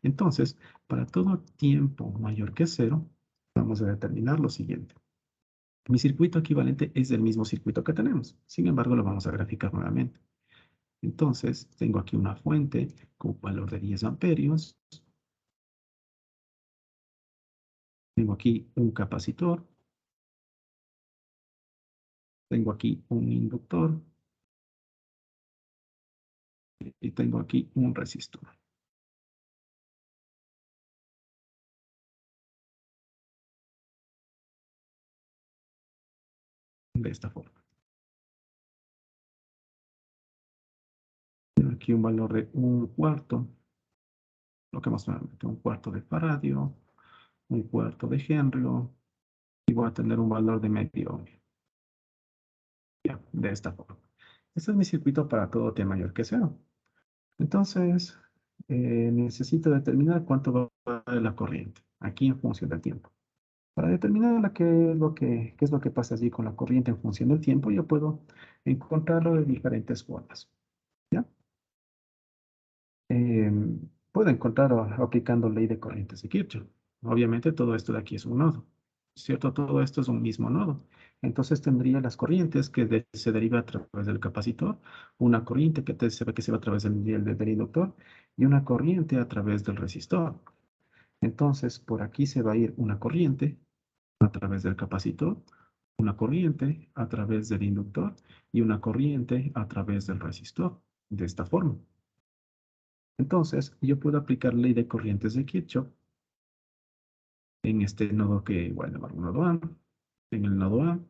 Entonces, para todo tiempo mayor que cero, vamos a determinar lo siguiente. Mi circuito equivalente es el mismo circuito que tenemos. Sin embargo, lo vamos a graficar nuevamente. Entonces, tengo aquí una fuente con valor de 10 amperios. Tengo aquí un capacitor. Tengo aquí un inductor. Y tengo aquí un resistor. De esta forma. Tengo aquí un valor de un cuarto. Lo que más nuevamente, un cuarto de faradio, un cuarto de henry. Y voy a tener un valor de medio ohmio. Ya, de esta forma. Este es mi circuito para todo t mayor que cero. Entonces, necesito determinar cuánto va a valer la corriente, aquí en función del tiempo. Para determinar qué es lo que pasa allí con la corriente en función del tiempo, yo puedo encontrarlo de diferentes formas. ¿Ya? Puedo encontrarlo aplicando ley de corrientes de Kirchhoff. Obviamente todo esto de aquí es un nodo, ¿cierto? Todo esto es un mismo nodo. Entonces tendría las corrientes que se deriva a través del capacitor, una corriente que se va a través del inductor y una corriente a través del resistor. Entonces por aquí se va a ir una corriente a través del capacitor, una corriente a través del inductor y una corriente a través del resistor, de esta forma. Entonces, yo puedo aplicar ley de corrientes de Kirchhoff en este nodo que voy a llamar nodo A, en el nodo A,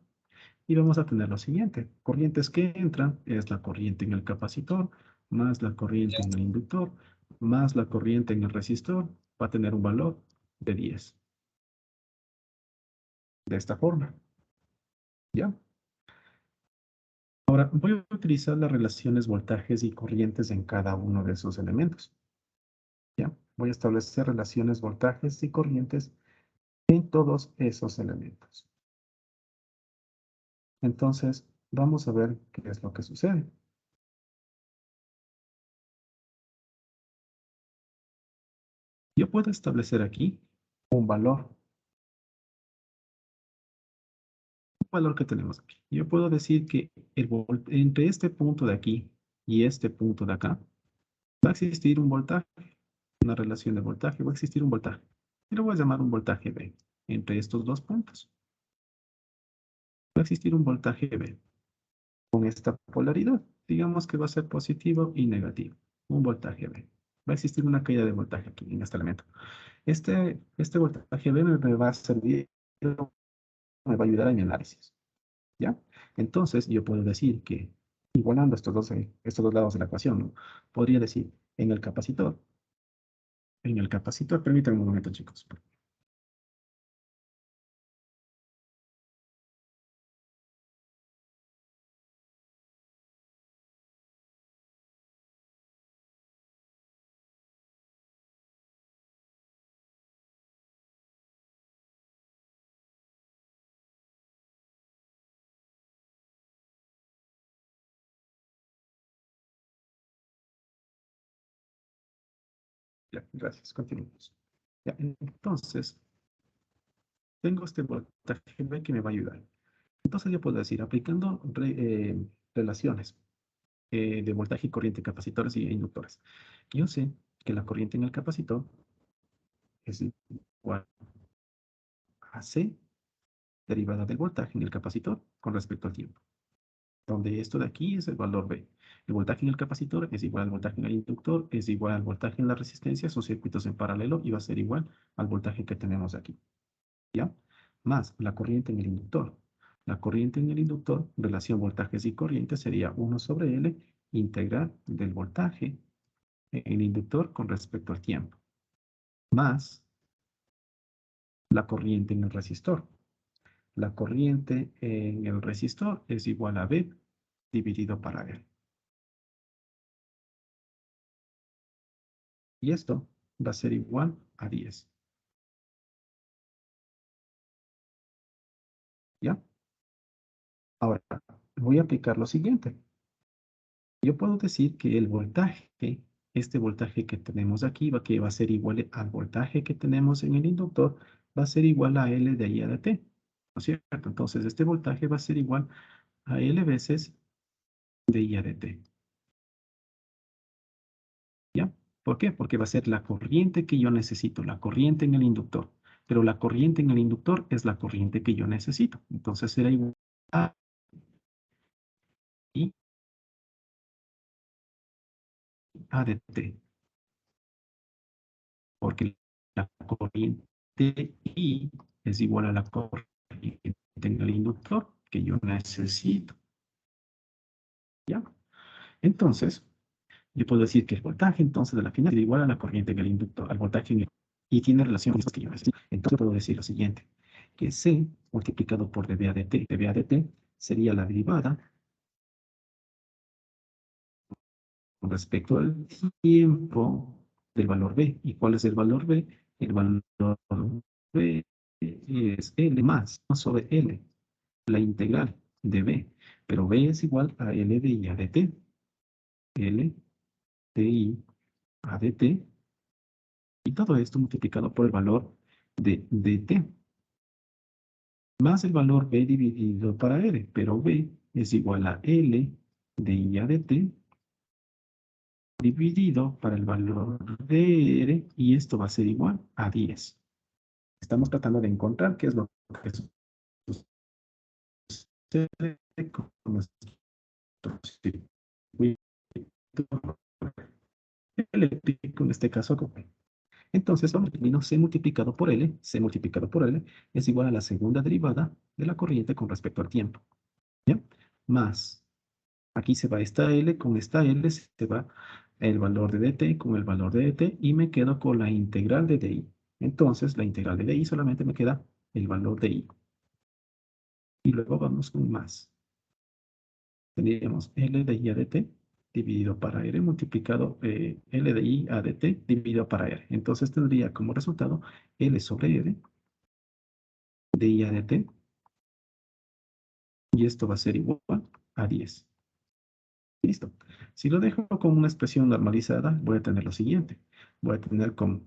Y vamos a tener lo siguiente. Corrientes que entran es la corriente en el capacitor, más la corriente en el inductor, más la corriente en el resistor, va a tener un valor de 10. De esta forma. ¿Ya? Ahora, voy a utilizar las relaciones voltajes y corrientes en cada uno de esos elementos. ¿Ya? Voy a establecer relaciones voltajes y corrientes en todos esos elementos. Entonces, vamos a ver qué es lo que sucede. Yo puedo establecer aquí un valor que tenemos aquí. Yo puedo decir que entre este punto de aquí y este punto de acá va a existir un voltaje, una relación de voltaje, va a existir un voltaje. Y lo voy a llamar un voltaje B entre estos dos puntos. Va a existir un voltaje B con esta polaridad. Digamos que va a ser positivo y negativo. Un voltaje B. Va a existir una caída de voltaje aquí en este elemento. Este voltaje B me va a servir, me va a ayudar en mi análisis. ¿Ya? Entonces, yo puedo decir que, igualando estos dos lados de la ecuación, ¿no? Podría decir, en el capacitor, permítanme un momento, chicos. Ya, gracias, continuamos. Ya, entonces, tengo este voltaje B que me va a ayudar. Entonces, yo puedo decir, aplicando relaciones de voltaje y corriente, capacitores y inductores. Yo sé que la corriente en el capacitor es igual a C derivada del voltaje en el capacitor con respecto al tiempo, donde esto de aquí es el valor B. El voltaje en el capacitor es igual al voltaje en el inductor, es igual al voltaje en la resistencia, son circuitos en paralelo y va a ser igual al voltaje que tenemos aquí, ¿ya? Más la corriente en el inductor. La corriente en el inductor, relación voltajes y corrientes, sería 1 sobre L integral del voltaje en el inductor con respecto al tiempo, más la corriente en el resistor. La corriente en el resistor es igual a B dividido para L. Y esto va a ser igual a 10. ¿Ya? Ahora, voy a aplicar lo siguiente. Yo puedo decir que el voltaje, este voltaje que tenemos aquí, que va a ser igual al voltaje que tenemos en el inductor, va a ser igual a L de I a de T. ¿No es cierto? Entonces, este voltaje va a ser igual a L veces de I a de T. ¿Ya? ¿Por qué? Porque va a ser la corriente que yo necesito, la corriente en el inductor. Pero la corriente en el inductor es la corriente que yo necesito. Entonces será igual a I a de T. Porque la corriente I es igual a la corriente en el inductor que yo necesito. ¿Ya? Entonces, yo puedo decir que el voltaje entonces de la final es igual a la corriente en el inductor, al voltaje en el, y tiene relación con esto que yo necesito. Entonces puedo decir lo siguiente, que C multiplicado por dV a dt, dV a dt sería la derivada con respecto al tiempo del valor B. ¿Y cuál es el valor B? El valor B es L más 1 sobre L, la integral de B. Pero B es igual a L de I a dt. L de I a dt. Y todo esto multiplicado por el valor de dt. Más el valor B dividido para R. Pero B es igual a L de I a dt dividido para el valor de R, y esto va a ser igual a 10. Estamos tratando de encontrar qué es lo que sucede con nuestro circuito eléctrico, en este caso. Entonces, vamos a C multiplicado por L, C multiplicado por L es igual a la segunda derivada de la corriente con respecto al tiempo. ¿Ya? Más. Aquí se va esta L, con esta L se va el valor de dt con el valor de dt y me quedo con la integral de di. Entonces, la integral de di solamente me queda el valor de i. Y luego vamos con más. Tendríamos L de I a dt dividido para R multiplicado L de I a dt dividido para R. Entonces tendría como resultado L sobre R de I a dt y esto va a ser igual a 10. Listo. Si lo dejo con una expresión normalizada, voy a tener lo siguiente. Voy a tener como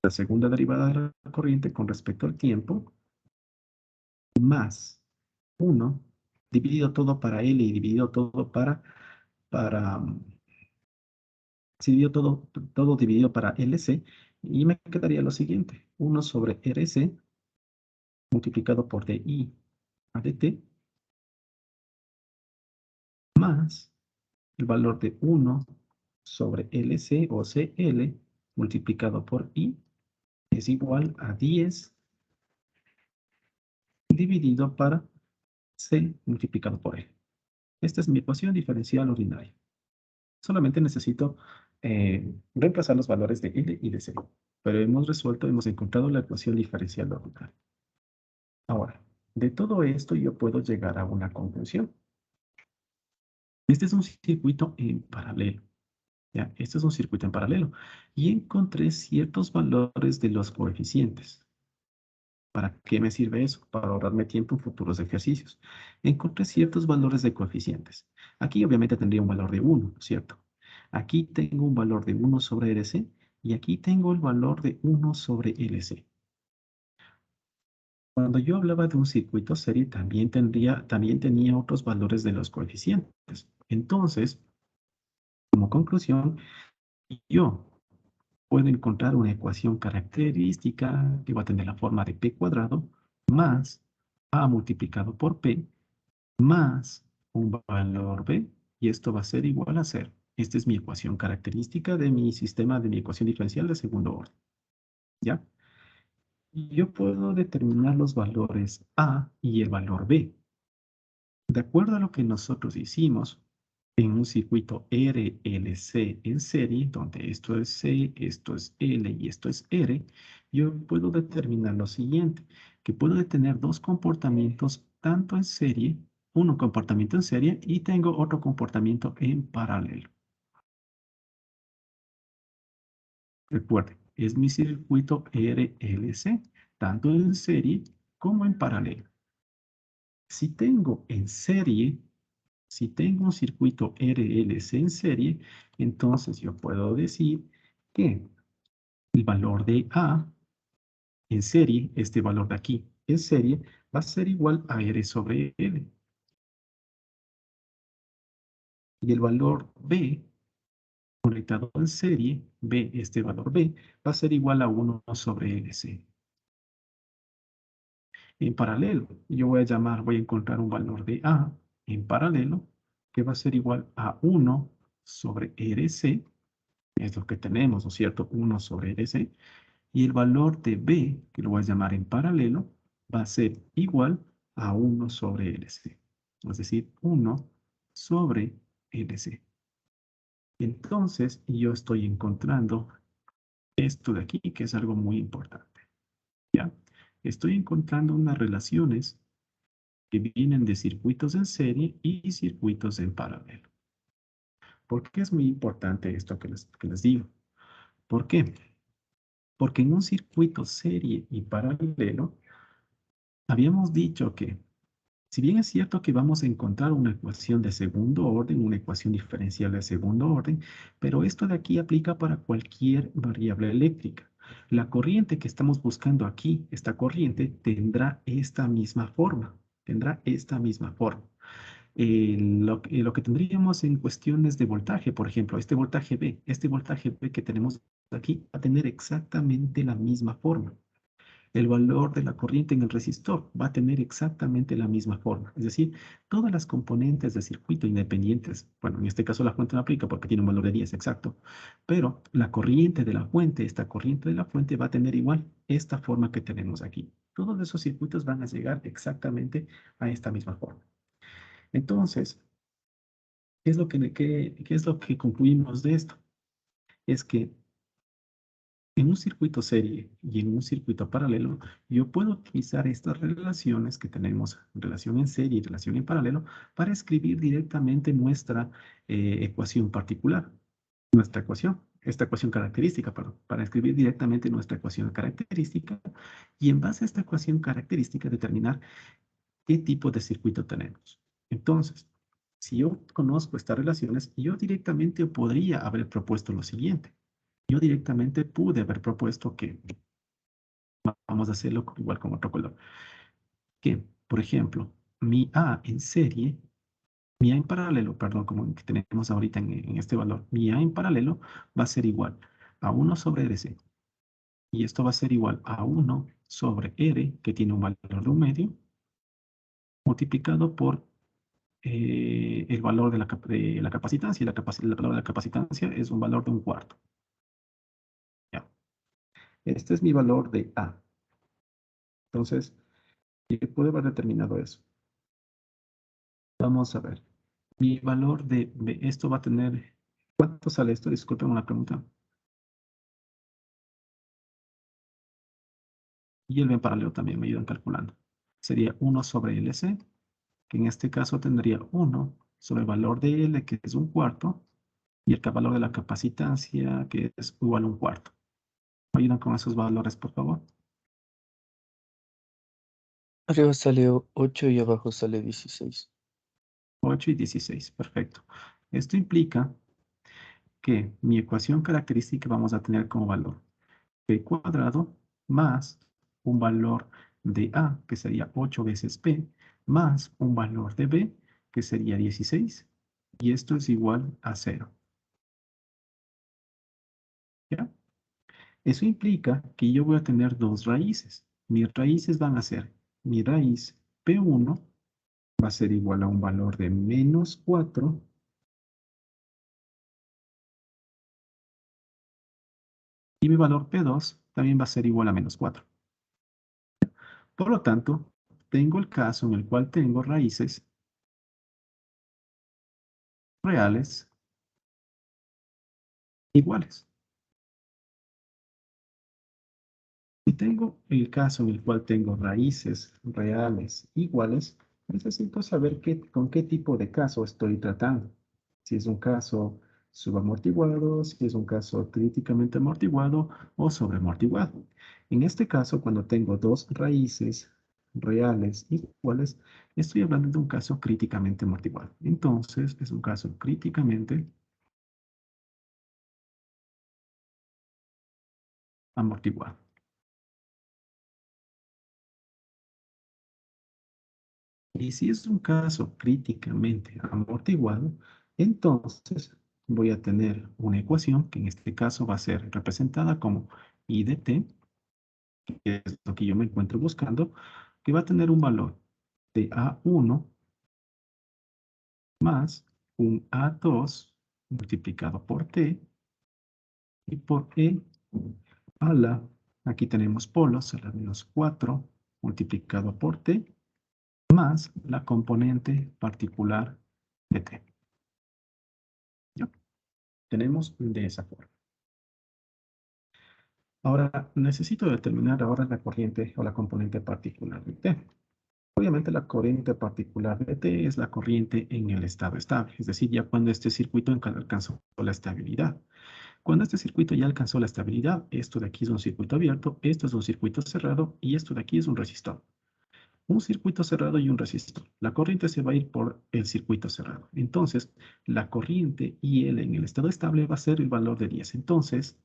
la segunda derivada de la corriente con respecto al tiempo más 1 dividido todo para L y dividido todo para se dividió todo dividido para LC y me quedaría lo siguiente. 1 sobre RC multiplicado por DI a DT más el valor de 1 sobre LC o CL multiplicado por I es igual a 10 dividido para C multiplicado por L. Esta es mi ecuación diferencial ordinaria. Solamente necesito reemplazar los valores de L y de C. Pero hemos encontrado la ecuación diferencial ordinaria. Ahora, de todo esto yo puedo llegar a una conclusión. Este es un circuito en paralelo. ¿Ya? Este es un circuito en paralelo. Y encontré ciertos valores de los coeficientes. ¿Para qué me sirve eso? Para ahorrarme tiempo en futuros ejercicios. Encontré ciertos valores de coeficientes. Aquí obviamente tendría un valor de 1, ¿cierto? Aquí tengo un valor de 1 sobre RC y aquí tengo el valor de 1 sobre LC. Cuando yo hablaba de un circuito serie, también tenía otros valores de los coeficientes. Entonces, como conclusión, yo puedo encontrar una ecuación característica que va a tener la forma de p cuadrado más a multiplicado por p más un valor b, y esto va a ser igual a 0. Esta es mi ecuación característica de mi sistema, de mi ecuación diferencial de segundo orden. ¿Ya? Y yo puedo determinar los valores a y el valor b. De acuerdo a lo que nosotros hicimos en un circuito RLC en serie, donde esto es C, esto es L y esto es R, yo puedo determinar lo siguiente, que puedo tener dos comportamientos tanto en serie, un comportamiento en serie y tengo otro comportamiento en paralelo. Recuerden, es mi circuito RLC, tanto en serie como en paralelo. Si tengo en serie, si tengo un circuito RLC en serie, entonces yo puedo decir que el valor de A en serie, este valor de aquí en serie, va a ser igual a R sobre L. Y el valor B conectado en serie, B, este valor B, va a ser igual a 1 sobre LC. En paralelo, yo voy a encontrar un valor de A en paralelo que va a ser igual a 1 sobre RC, es lo que tenemos, ¿no es cierto? 1 sobre RC. Y el valor de B, que lo voy a llamar en paralelo, va a ser igual a 1 sobre LC. Es decir, 1 sobre LC. Entonces, yo estoy encontrando esto de aquí, que es algo muy importante. ¿Ya? Estoy encontrando unas relaciones que vienen de circuitos en serie y circuitos en paralelo. ¿Por qué es muy importante esto que les digo? ¿Por qué? Porque en un circuito serie y paralelo, habíamos dicho que, si bien es cierto que vamos a encontrar una ecuación de segundo orden, una ecuación diferencial de segundo orden, pero esto de aquí aplica para cualquier variable eléctrica. La corriente que estamos buscando aquí, esta corriente, tendrá esta misma forma. Tendrá esta misma forma. Lo que tendríamos en cuestiones de voltaje, por ejemplo, este voltaje B que tenemos aquí va a tener exactamente la misma forma. El valor de la corriente en el resistor va a tener exactamente la misma forma. Es decir, todas las componentes del circuito independientes, bueno, en este caso la fuente no aplica porque tiene un valor de 10 exacto, pero la corriente de la fuente, esta corriente de la fuente va a tener igual esta forma que tenemos aquí. Todos esos circuitos van a llegar exactamente a esta misma forma. Entonces, ¿qué es lo que concluimos de esto? Es que en un circuito serie y en un circuito paralelo, yo puedo utilizar estas relaciones que tenemos, relación en serie y relación en paralelo, para escribir directamente nuestra ecuación particular, esta ecuación característica, perdón, para escribir directamente nuestra ecuación característica y en base a esta ecuación característica determinar qué tipo de circuito tenemos. Entonces, si yo conozco estas relaciones, yo directamente podría haber propuesto lo siguiente. Yo directamente pude haber propuesto que, vamos a hacerlo igual con otro color, que, por ejemplo, mi A en serie, mi A en paralelo, perdón, como que tenemos ahorita en este valor, mi A en paralelo va a ser igual a 1 sobre RC. Y esto va a ser igual a 1 sobre R, que tiene un valor de un medio, multiplicado por el valor de la capacitancia. Y el valor de la capacitancia es un valor de un cuarto. Ya. Este es mi valor de A. Entonces, ¿qué puede haber determinado eso? Vamos a ver. Mi valor de B, esto va a tener, ¿cuánto sale esto? Disculpen una pregunta. Y el B en paralelo también me ayudan calculando. Sería 1 sobre LC, que en este caso tendría 1 sobre el valor de L, que es un cuarto, y el valor de la capacitancia, que es igual a un cuarto. ¿Me ayudan con esos valores, por favor? Arriba sale 8 y abajo sale 16. 8 y 16, perfecto. Esto implica que mi ecuación característica vamos a tener como valor p cuadrado más un valor de A, que sería 8 veces P, más un valor de B, que sería 16, y esto es igual a 0. ¿Ya? Eso implica que yo voy a tener dos raíces. Mis raíces van a ser, mi raíz P1 va a ser igual a un valor de menos 4, y mi valor P2 también va a ser igual a menos 4. Por lo tanto, tengo el caso en el cual tengo raíces reales iguales. Si tengo el caso en el cual tengo raíces reales iguales, necesito saber con qué tipo de caso estoy tratando. Si es un caso subamortiguado, si es un caso críticamente amortiguado o sobreamortiguado. En este caso, cuando tengo dos raíces reales iguales, estoy hablando de un caso críticamente amortiguado. Entonces, es un caso críticamente amortiguado. Y si es un caso críticamente amortiguado, entonces voy a tener una ecuación que en este caso va a ser representada como I de t, que es lo que yo me encuentro buscando, que va a tener un valor de A1 más un A2 multiplicado por t y por e a la, aquí tenemos polos, a la menos 4 multiplicado por t más la componente particular de t. ¿Ya? Tenemos de esa forma. Ahora, necesito determinar ahora la corriente o la componente particular de T. Obviamente la corriente particular de T es la corriente en el estado estable, es decir, ya cuando este circuito alcanzó la estabilidad. Cuando este circuito ya alcanzó la estabilidad, esto de aquí es un circuito abierto, esto es un circuito cerrado y esto de aquí es un resistor. Un circuito cerrado y un resistor. La corriente se va a ir por el circuito cerrado. Entonces, la corriente IL en el estado estable va a ser el valor de 10. Entonces,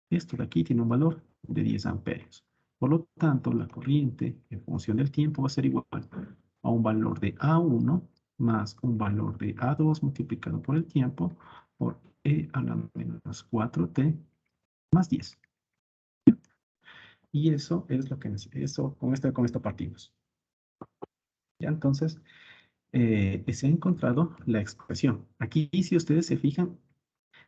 esto de aquí tiene un valor de 10 amperios. Por lo tanto, la corriente en función del tiempo va a ser igual a un valor de A1 más un valor de A2 multiplicado por el tiempo por E a la menos 4T más 10. Y eso es lo que con esto partimos. Ya, entonces, se ha encontrado la expresión. Aquí, si ustedes se fijan,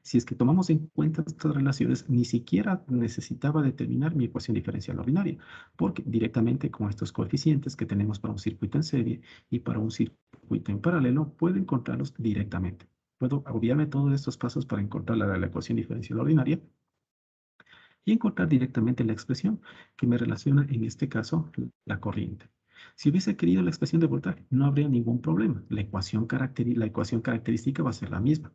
si es que tomamos en cuenta estas relaciones, ni siquiera necesitaba determinar mi ecuación diferencial ordinaria, porque directamente con estos coeficientes que tenemos para un circuito en serie y para un circuito circuito en paralelo, puedo encontrarlos directamente. Puedo obviarme todos estos pasos para encontrar la ecuación diferencial ordinaria y encontrar directamente la expresión que me relaciona, en este caso, la corriente. Si hubiese querido la expresión de voltaje, no habría ningún problema. La ecuación característica va a ser la misma.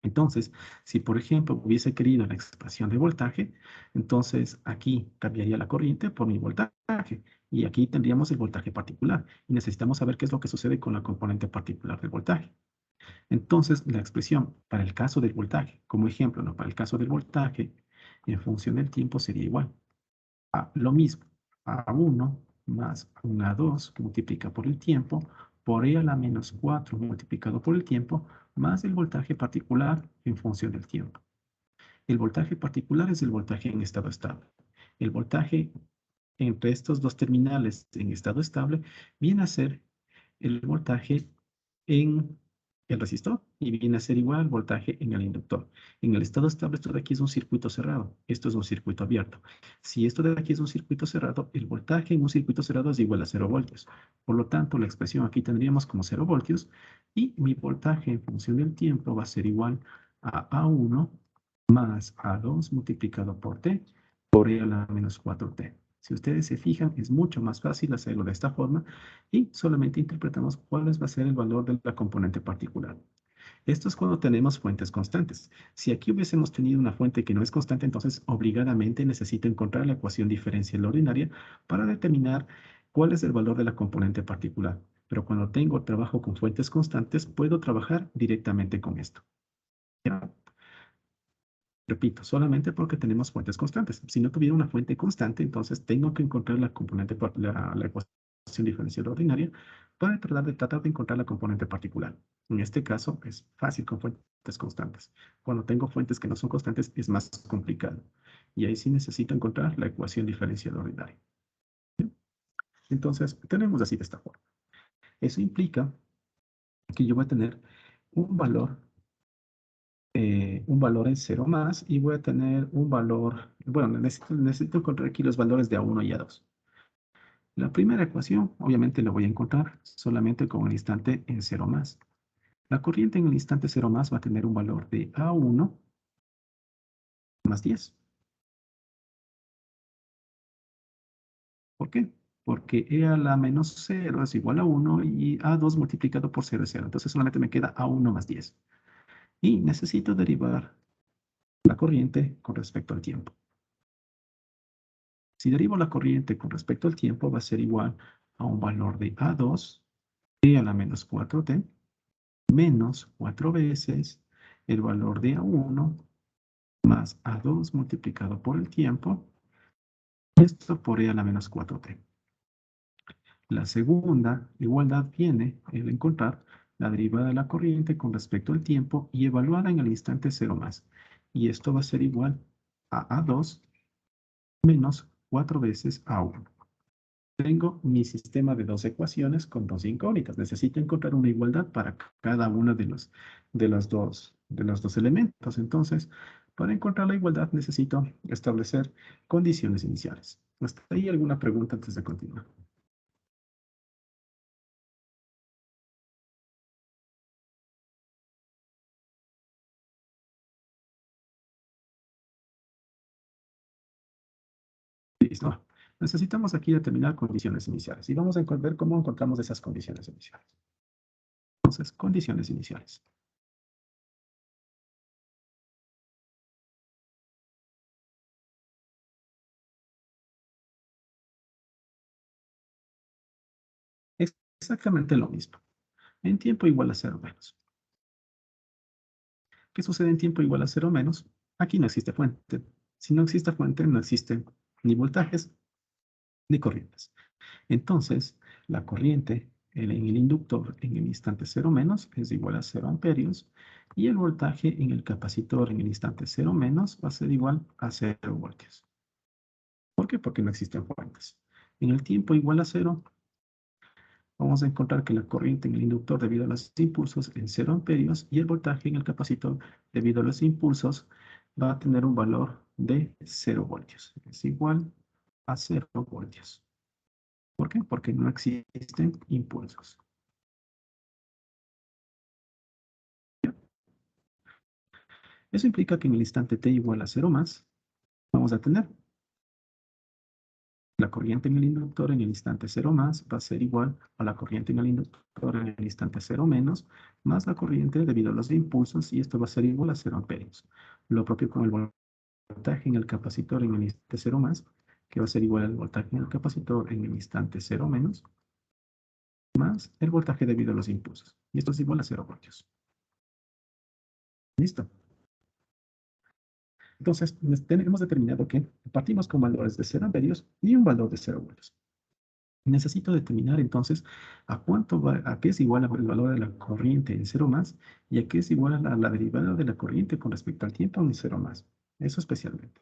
Entonces, si por ejemplo hubiese querido la expresión de voltaje, entonces aquí cambiaría la corriente por mi voltaje. Y aquí tendríamos el voltaje particular. Y necesitamos saber qué es lo que sucede con la componente particular del voltaje. Entonces, la expresión para el caso del voltaje, como ejemplo, ¿no? Para el caso del voltaje, en función del tiempo sería igual a lo mismo, A1 más un A2 que multiplica por el tiempo, por E a la menos 4 multiplicado por el tiempo, más el voltaje particular en función del tiempo. El voltaje particular es el voltaje en estado estable. El voltaje entre estos dos terminales en estado estable viene a ser el voltaje en el resistor y viene a ser igual al voltaje en el inductor. En el estado estable, esto de aquí es un circuito cerrado. Esto es un circuito abierto. Si esto de aquí es un circuito cerrado, el voltaje en un circuito cerrado es igual a 0 voltios. Por lo tanto, la expresión aquí tendríamos como 0 voltios y mi voltaje en función del tiempo va a ser igual a A1 más A2 multiplicado por T por E a la menos 4T. Si ustedes se fijan, es mucho más fácil hacerlo de esta forma y solamente interpretamos cuál va a ser el valor de la componente particular. Esto es cuando tenemos fuentes constantes. Si aquí hubiésemos tenido una fuente que no es constante, entonces obligadamente necesito encontrar la ecuación diferencial ordinaria para determinar cuál es el valor de la componente particular. Pero cuando trabajo con fuentes constantes, puedo trabajar directamente con esto. ¿Ya? Repito, solamente porque tenemos fuentes constantes. Si no tuviera una fuente constante, entonces tengo que encontrar la componente, la ecuación diferencial ordinaria para tratar de encontrar la componente particular. En este caso es fácil con fuentes constantes. Cuando tengo fuentes que no son constantes es más complicado. Y ahí sí necesito encontrar la ecuación diferencial ordinaria. Entonces, tenemos así de esta forma. Eso implica que yo voy a tener un valor en 0 más y voy a tener un valor, bueno, necesito encontrar aquí los valores de A1 y A2. La primera ecuación, obviamente, la voy a encontrar solamente con el instante en 0 más. La corriente en el instante 0 más va a tener un valor de A1 más 10. ¿Por qué? Porque E a la menos 0 es igual a 1 y A2 multiplicado por 0 es 0. Entonces solamente me queda A1 más 10. Y necesito derivar la corriente con respecto al tiempo. Si derivo la corriente con respecto al tiempo, va a ser igual a un valor de A2, E a la menos 4T, menos 4 veces el valor de A1 más A2 multiplicado por el tiempo, esto por E a la menos 4T. La segunda igualdad viene el encontrar la derivada de la corriente con respecto al tiempo y evaluada en el instante 0 más. Y esto va a ser igual a A2 menos 4 veces A1. Tengo mi sistema de dos ecuaciones con dos incógnitas. Necesito encontrar una igualdad para cada uno de los dos elementos. Entonces, para encontrar la igualdad necesito establecer condiciones iniciales. ¿Hasta ahí alguna pregunta antes de continuar? Listo. Necesitamos aquí determinar condiciones iniciales y vamos a ver cómo encontramos esas condiciones iniciales. Entonces, condiciones iniciales. Exactamente lo mismo. En tiempo igual a 0 menos. ¿Qué sucede en tiempo igual a 0 menos? Aquí no existe fuente. Si no existe fuente, no existen ni voltajes ni corrientes. Entonces, la corriente en el inductor en el instante 0 menos es igual a 0 amperios y el voltaje en el capacitor en el instante 0 menos va a ser igual a 0 voltios. ¿Por qué? Porque no existen fuentes. En el tiempo igual a 0, vamos a encontrar que la corriente en el inductor debido a los impulsos en 0 amperios y el voltaje en el capacitor debido a los impulsos va a tener un valor de 0 voltios. Es igual a 0 voltios. ¿Por qué? Porque no existen impulsos. Eso implica que en el instante t igual a 0 más, vamos a tener la corriente en el inductor en el instante 0 más va a ser igual a la corriente en el inductor en el instante 0 menos, más la corriente debido a los impulsos, y esto va a ser igual a 0 amperios. Lo propio con el voltaje en el capacitor en el instante 0 más, que va a ser igual al voltaje en el capacitor en el instante 0 menos, más el voltaje debido a los impulsos. Y esto es igual a 0 voltios. ¿Listo? Entonces, hemos determinado que partimos con valores de 0 amperios y un valor de 0 voltios. Necesito determinar entonces a qué es igual el valor de la corriente en 0 más y a qué es igual a la derivada de la corriente con respecto al tiempo en 0 más. Eso especialmente.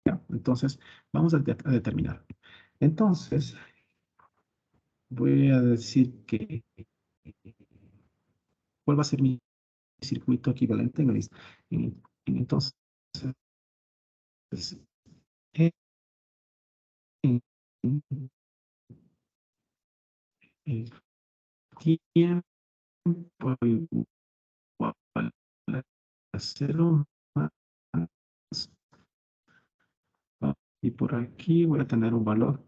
¿Ya? Entonces, vamos a determinar. Entonces, voy a decir que cuál va a ser mi circuito equivalente en el entonces en, en el tiempo igual a 0 más, y por aquí voy a tener un valor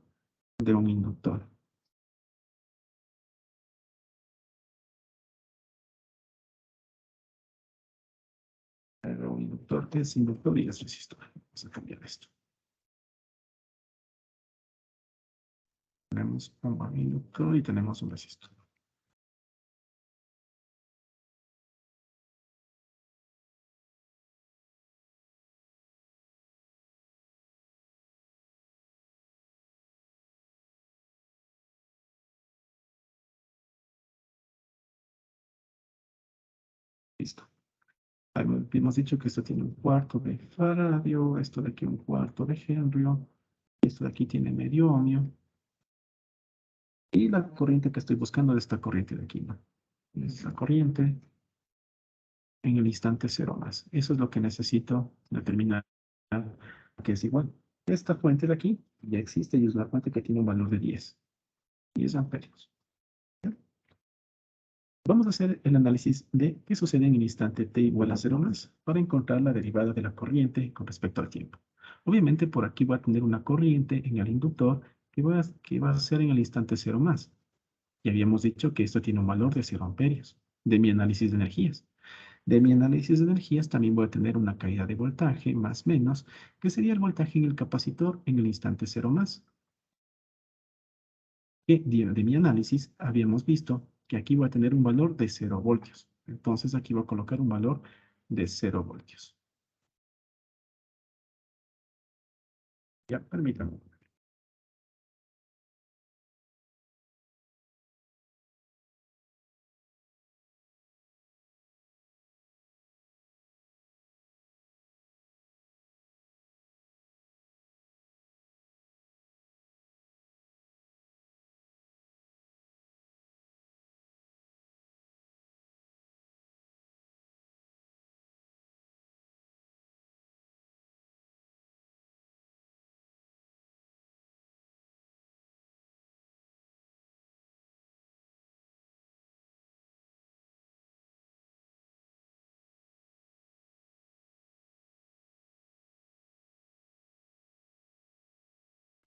de un inductor. Pero un inductor es inductor y es resistor. Vamos a cambiar esto. Tenemos un inductor y tenemos un resistor. Listo. Hemos dicho que esto tiene un cuarto de faradio, esto de aquí un cuarto de Henry, esto de aquí tiene medio ohmio. Y la corriente que estoy buscando es esta corriente de aquí, ¿no? Es la corriente en el instante 0 más. Eso es lo que necesito determinar que es igual. Esta fuente de aquí ya existe y es una fuente que tiene un valor de 10 amperios. Vamos a hacer el análisis de qué sucede en el instante t igual a 0 más para encontrar la derivada de la corriente con respecto al tiempo. Obviamente por aquí voy a tener una corriente en el inductor que va a ser en el instante 0 más. Y habíamos dicho que esto tiene un valor de 0 amperios de mi análisis de energías. De mi análisis de energías también voy a tener una caída de voltaje más menos, que sería el voltaje en el capacitor en el instante 0 más. Que de mi análisis habíamos visto que aquí voy a tener un valor de 0 voltios. Entonces aquí voy a colocar un valor de 0 voltios. Ya, permítanme.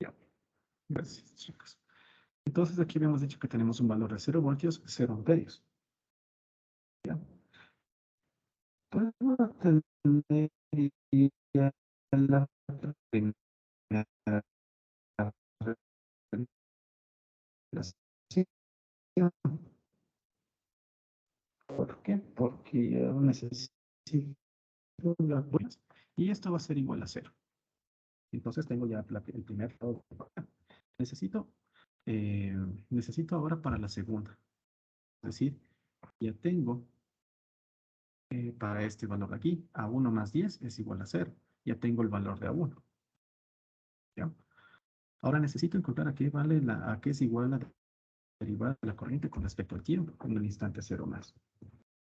Ya, gracias, chicos. Entonces aquí habíamos dicho que tenemos un valor de 0 voltios, 0 amperios. Ya. Puedo tener ya la primera relación. ¿Por qué? Porque yo necesito las buenas y esto va a ser igual a 0. Entonces tengo ya el primer lado. Necesito, eh, necesito ahora para la segunda. Es decir, ya tengo para este valor de aquí, A1 más 10 es igual a 0. Ya tengo el valor de A1. ¿Ya? Ahora necesito encontrar a qué vale a qué es igual la derivada de la corriente con respecto al tiempo, en el instante 0 más.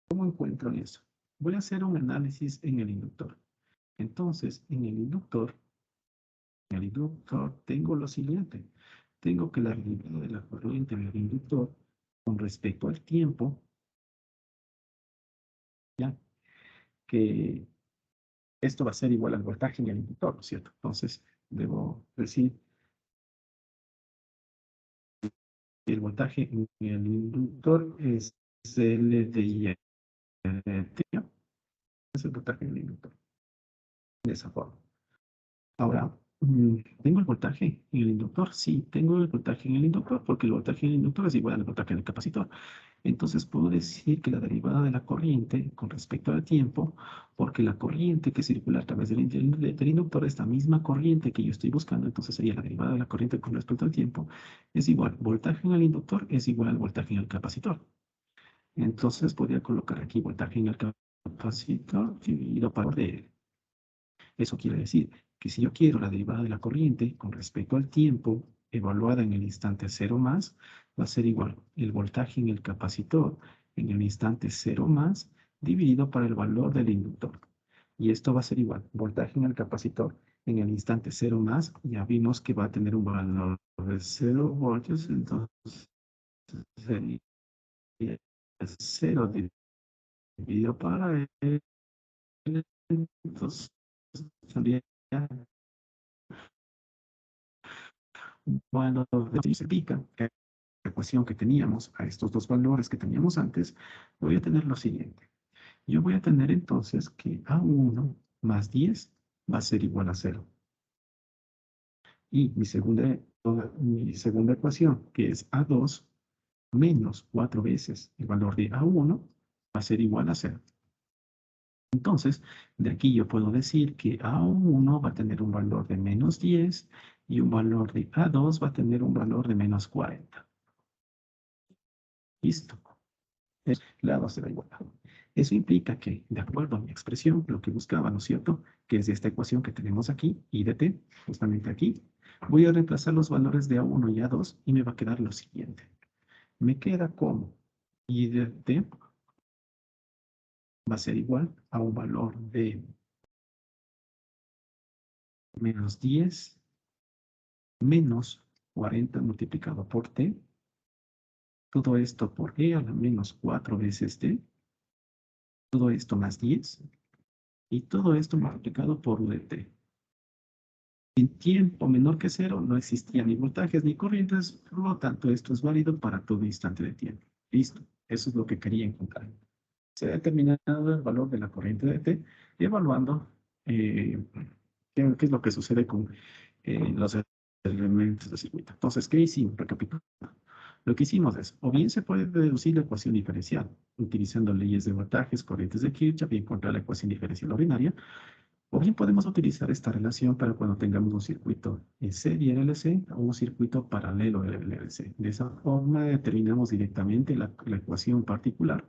¿Cómo encuentro eso? Voy a hacer un análisis en el inductor. Entonces, en el inductor tengo lo siguiente. Tengo que la derivada de la corriente en el inductor con respecto al tiempo, ¿ya? que esto va a ser igual al voltaje en el inductor, ¿no es cierto? Entonces, debo decir que el voltaje en el inductor es L de I T, ¿no? Es el voltaje en el inductor, de esa forma. Ahora, ¿tengo el voltaje en el inductor? Sí, tengo el voltaje en el inductor, porque el voltaje en el inductor es igual al voltaje en el capacitor. Entonces puedo decir que la derivada de la corriente con respecto al tiempo, porque la corriente que circula a través del inductor, esta misma corriente que yo estoy buscando, entonces sería la derivada de la corriente con respecto al tiempo, es igual, voltaje en el inductor es igual al voltaje en el capacitor. Entonces podría colocar aquí voltaje en el capacitor dividido por de eso quiere decir que si yo quiero la derivada de la corriente con respecto al tiempo evaluada en el instante cero más, va a ser igual el voltaje en el capacitor en el instante cero más dividido por el valor del inductor. Y esto va a ser igual, voltaje en el capacitor en el instante cero más, ya vimos que va a tener un valor de 0 voltios, entonces sería 0 dividido para él, entonces sería bueno, significa que la ecuación que teníamos a estos dos valores que teníamos antes, voy a tener lo siguiente. Yo voy a tener entonces que A1 más 10 va a ser igual a 0. Y mi segunda ecuación, que es A2 menos 4 veces el valor de A1, va a ser igual a 0. Entonces, de aquí yo puedo decir que A1 va a tener un valor de menos 10 y un valor de A2 va a tener un valor de menos 40. Listo. Lado será igual a. Eso implica que, de acuerdo a mi expresión, lo que buscaba, ¿no es cierto? Que es de esta ecuación que tenemos aquí, I de t, justamente aquí, voy a reemplazar los valores de A1 y A2 y me va a quedar lo siguiente. Me queda como I de t va a ser igual a un valor de menos 10 menos 40 multiplicado por t. Todo esto por e a la menos 4 veces t. Todo esto más 10. Y todo esto multiplicado por u de t. En tiempo menor que cero no existían ni voltajes ni corrientes, por lo tanto esto es válido para todo instante de tiempo. Listo, eso es lo que quería encontrar. Se ha determinado el valor de la corriente de t y evaluando qué es lo que sucede con los elementos del circuito. Entonces, ¿qué hicimos? Recapitulando. Lo que hicimos es, o bien se puede deducir la ecuación diferencial, utilizando leyes de voltajes, corrientes de Kirchhoff y encontrar la ecuación diferencial ordinaria, o bien podemos utilizar esta relación para cuando tengamos un circuito en serie LLC o un circuito paralelo LLC. De esa forma determinamos directamente la ecuación particular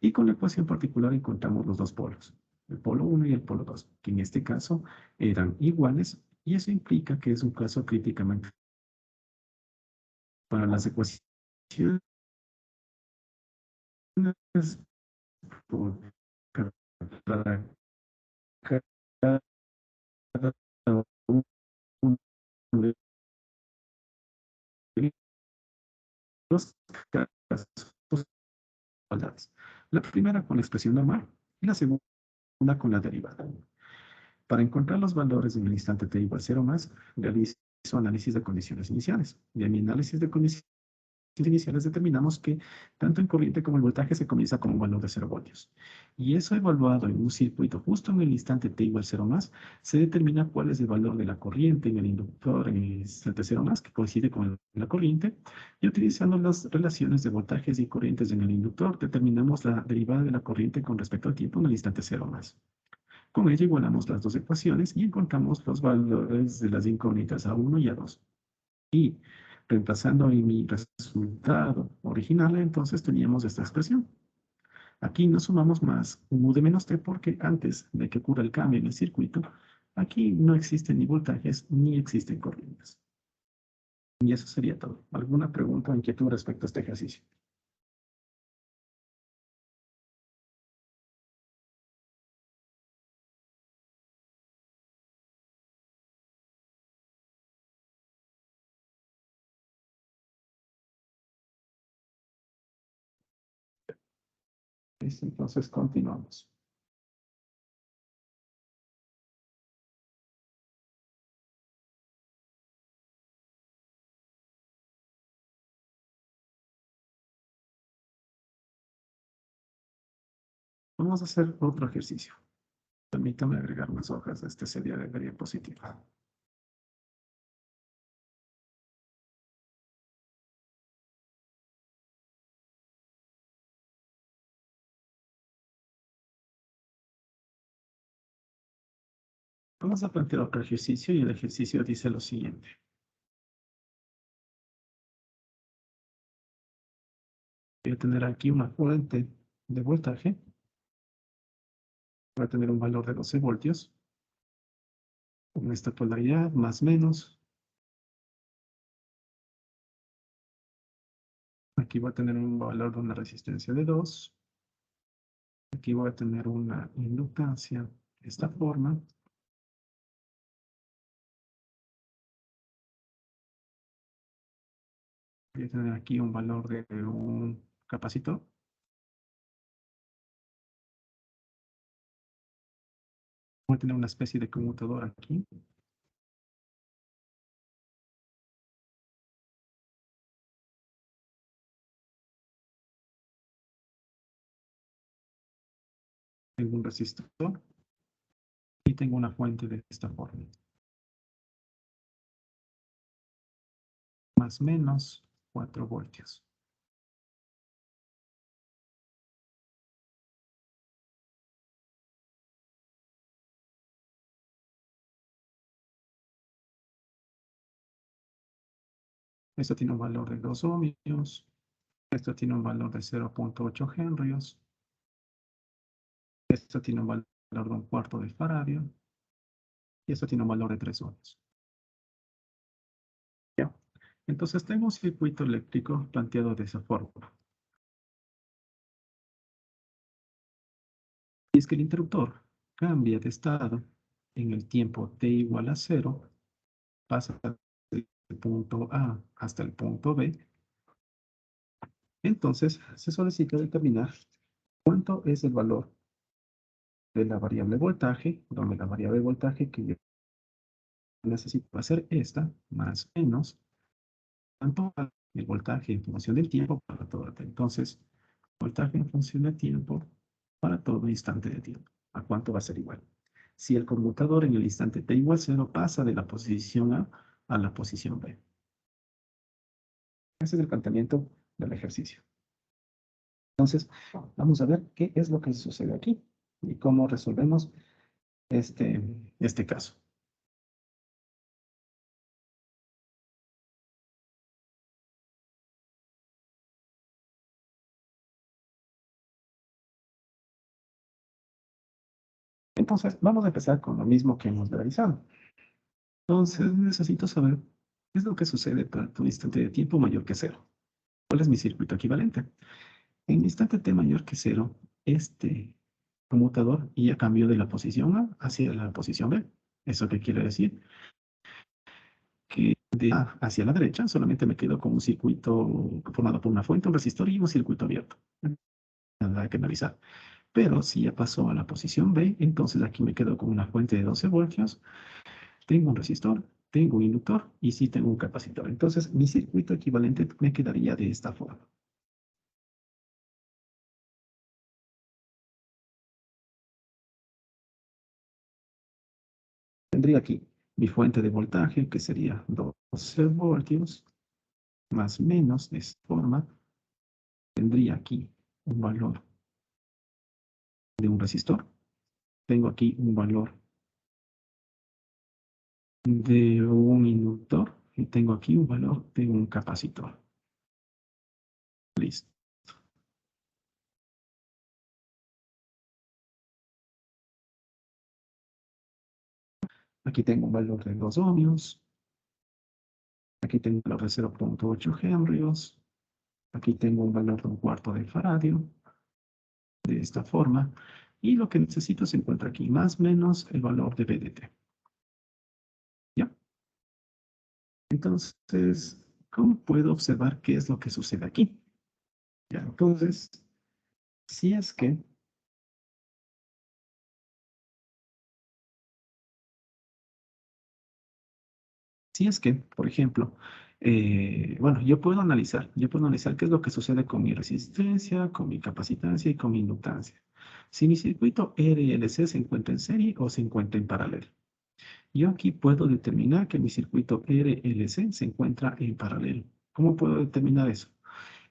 y con la ecuación particular encontramos los dos polos, el polo 1 y el polo 2, que en este caso eran iguales y eso implica que es un caso críticamente para las ecuaciones por para cada uno de los casos igualdades. La primera con la expresión normal y la segunda con la derivada. Para encontrar los valores en el instante t igual 0 más, realizo análisis de condiciones iniciales. De mi análisis de condiciones iniciales determinamos que tanto en corriente como el voltaje se comienza con un valor de 0 voltios. Y eso evaluado en un circuito justo en el instante t igual 0 más, se determina cuál es el valor de la corriente en el inductor en el instante 0 más, que coincide con la corriente. Y utilizando las relaciones de voltajes y corrientes en el inductor, determinamos la derivada de la corriente con respecto al tiempo en el instante 0 más. Con ello igualamos las dos ecuaciones y encontramos los valores de las incógnitas A1 y A2. Y reemplazando en mi resultado original, entonces teníamos esta expresión. Aquí no sumamos más un U de menos T porque antes de que ocurra el cambio en el circuito, aquí no existen ni voltajes ni existen corrientes. Y eso sería todo. ¿Alguna pregunta o inquietud respecto a este ejercicio? Entonces continuamos. Vamos a hacer otro ejercicio. Permítame agregar unas hojas de este serie de diapositiva. Vamos a plantear otro ejercicio y el ejercicio dice lo siguiente. Voy a tener aquí una fuente de voltaje. Voy a tener un valor de 12 voltios. Con esta polaridad, más o menos. Aquí voy a tener un valor de una resistencia de 2. Aquí voy a tener una inductancia de esta forma. Voy a tener aquí un valor de un capacitor. Voy a tener una especie de conmutador aquí. Tengo un resistor. Y tengo una fuente de esta forma. Más o menos 4 voltios. Esto tiene un valor de 2 ohmios. Esto tiene un valor de 0.8 henrios. Esto tiene un valor de un cuarto de faradio. Y esto tiene un valor de 3 ohmios. ¿Ya? Entonces tengo un circuito eléctrico planteado de esa forma. Y es que el interruptor cambia de estado en el tiempo t igual a 0, pasa del punto A hasta el punto B. Entonces se solicita determinar cuánto es el valor de la variable voltaje, donde la variable voltaje que yo necesito hacer esta, más o menos, tanto el voltaje en función del tiempo para todo. Entonces, voltaje en función del tiempo para todo instante de tiempo. ¿A cuánto va a ser igual? Si el conmutador en el instante t igual 0 pasa de la posición A la posición B. Ese es el planteamiento del ejercicio. Entonces, vamos a ver qué es lo que sucede aquí y cómo resolvemos este caso. Entonces, vamos a empezar con lo mismo que hemos realizado. Entonces, necesito saber qué es lo que sucede para tu instante de tiempo mayor que 0. ¿Cuál es mi circuito equivalente? En instante t mayor que 0, este conmutador ya cambió de la posición A hacia la posición B. ¿Eso qué quiere decir? Que de A hacia la derecha solamente me quedo con un circuito formado por una fuente, un resistor y un circuito abierto. Nada que analizar. Pero si ya pasó a la posición B, entonces aquí me quedo con una fuente de 12 voltios, tengo un resistor, tengo un inductor y sí tengo un capacitor. Entonces mi circuito equivalente me quedaría de esta forma. Tendría aquí mi fuente de voltaje, que sería 12 voltios, más o menos de esta forma. Tendría aquí un valor de un resistor. Tengo aquí un valor de un inductor y tengo aquí un valor de un capacitor. Listo. Aquí tengo un valor de 2 ohmios. Aquí tengo un valor de 0.8 henrios. Aquí tengo un valor de un cuarto de faradio. De esta forma. Y lo que necesito se encuentra aquí, más o menos el valor de BDT. ¿Ya? Entonces, ¿cómo puedo observar qué es lo que sucede aquí? Ya, entonces, si es que por ejemplo, bueno, yo puedo analizar qué es lo que sucede con mi resistencia, con mi capacitancia y con mi inductancia. Si mi circuito RLC se encuentra en serie o se encuentra en paralelo. Yo aquí puedo determinar que mi circuito RLC se encuentra en paralelo. ¿Cómo puedo determinar eso?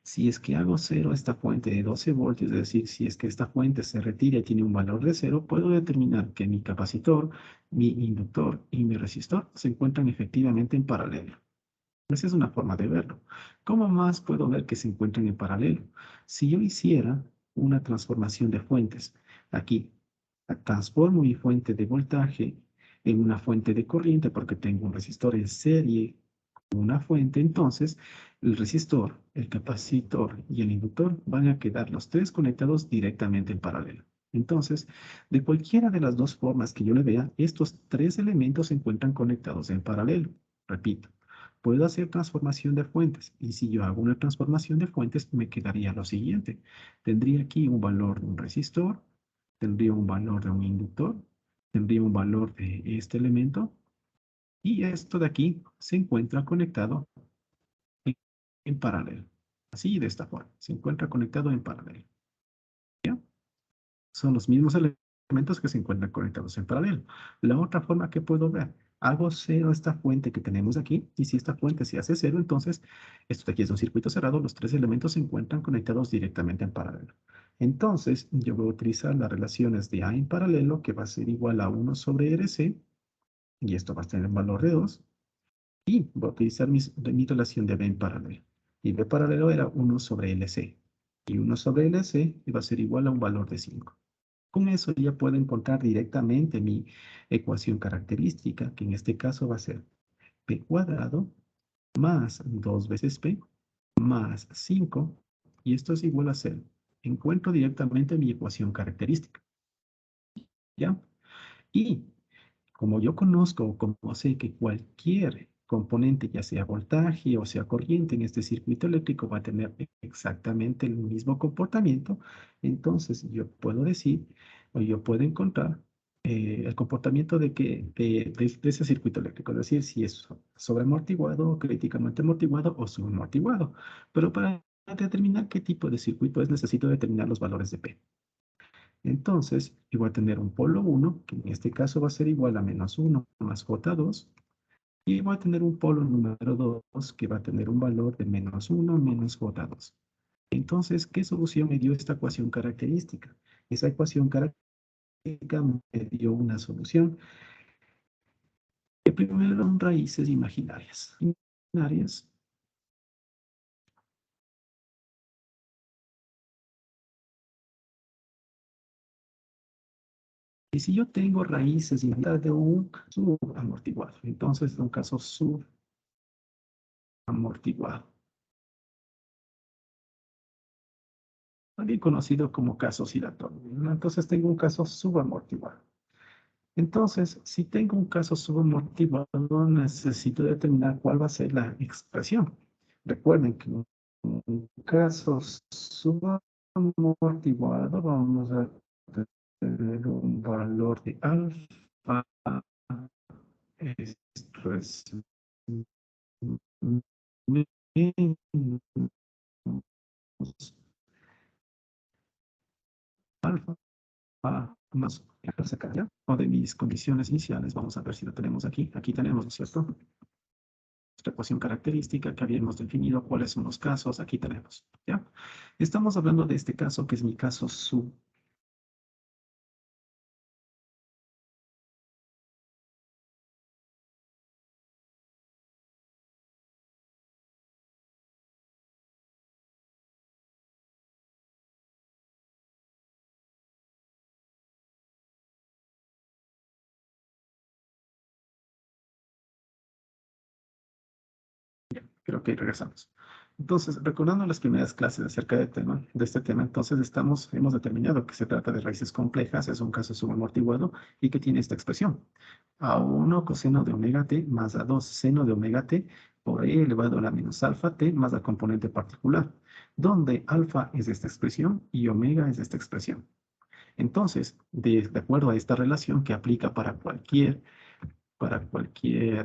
Si es que hago cero esta fuente de 12 voltios, es decir, si es que esta fuente se retira y tiene un valor de cero, puedo determinar que mi capacitor, mi inductor y mi resistor se encuentran efectivamente en paralelo. Esa es una forma de verlo. ¿Cómo más puedo ver que se encuentran en paralelo? Si yo hiciera una transformación de fuentes, aquí transformo mi fuente de voltaje en una fuente de corriente porque tengo un resistor en serie con una fuente, entonces el resistor, el capacitor y el inductor van a quedar los tres conectados directamente en paralelo. Entonces, de cualquiera de las dos formas que yo le vea, estos tres elementos se encuentran conectados en paralelo. Repito, puedo hacer transformación de fuentes y si yo hago una transformación de fuentes me quedaría lo siguiente. Tendría aquí un valor de un resistor, tendría un valor de un inductor, tendría un valor de este elemento y esto de aquí se encuentra conectado en, en paralelo. Así de esta forma, se encuentra conectado en paralelo. ¿Ya? Son los mismos elementos que se encuentran conectados en paralelo. La otra forma que puedo ver, hago cero esta fuente que tenemos aquí, y si esta fuente se hace cero, entonces esto de aquí es un circuito cerrado, los tres elementos se encuentran conectados directamente en paralelo. Entonces, yo voy a utilizar las relaciones de A en paralelo, que va a ser igual a 1 sobre RC, y esto va a tener un valor de 2, y voy a utilizar mi relación de B en paralelo. Y B paralelo era 1 sobre LC, y 1 sobre LC va a ser igual a un valor de 5. Con eso ya puedo encontrar directamente mi ecuación característica, que en este caso va a ser P cuadrado más 2 veces P más 5, y esto es igual a 0. Encuentro directamente mi ecuación característica, ¿ya? Y como yo conozco, como sé que cualquier componente, ya sea voltaje o sea corriente en este circuito eléctrico, va a tener exactamente el mismo comportamiento, entonces yo puedo decir, o yo puedo encontrar el comportamiento de ese circuito eléctrico, es decir, si es sobreamortiguado, críticamente amortiguado o subamortiguado. Pero para determinar qué tipo de circuito es, necesito determinar los valores de P. Entonces, yo voy a tener un polo 1, que en este caso va a ser igual a menos 1 más J2, y voy a tener un polo número 2, que va a tener un valor de menos 1 menos J2. Entonces, ¿qué solución me dio esta ecuación característica? Esa ecuación característica me dio una solución que primero eran raíces imaginarias. Imaginarias. Y si yo tengo raíces imaginarias de un subamortiguado, entonces es un caso subamortiguado, también conocido como caso oscilatorio, ¿no? Entonces tengo un caso subamortiguado. Entonces, si tengo un caso subamortiguado, necesito determinar cuál va a ser la expresión. Recuerden que en un caso subamortiguado vamos a tener un valor de alfa. Esto es menos alfa más acá ya, o de mis condiciones iniciales. Vamos a ver si lo tenemos aquí. Aquí tenemos, ¿no es cierto? Nuestra ecuación característica que habíamos definido cuáles son los casos. Aquí tenemos, ¿ya? Estamos hablando de este caso que es mi caso sub. Creo que regresamos. Entonces, recordando las primeras clases acerca de este tema, entonces hemos determinado que se trata de raíces complejas, es un caso subamortiguado y que tiene esta expresión. A1 coseno de omega t más A2 seno de omega t por e elevado a la menos alfa t más la componente particular, donde alfa es esta expresión y omega es esta expresión. Entonces, de acuerdo a esta relación que aplica para cualquier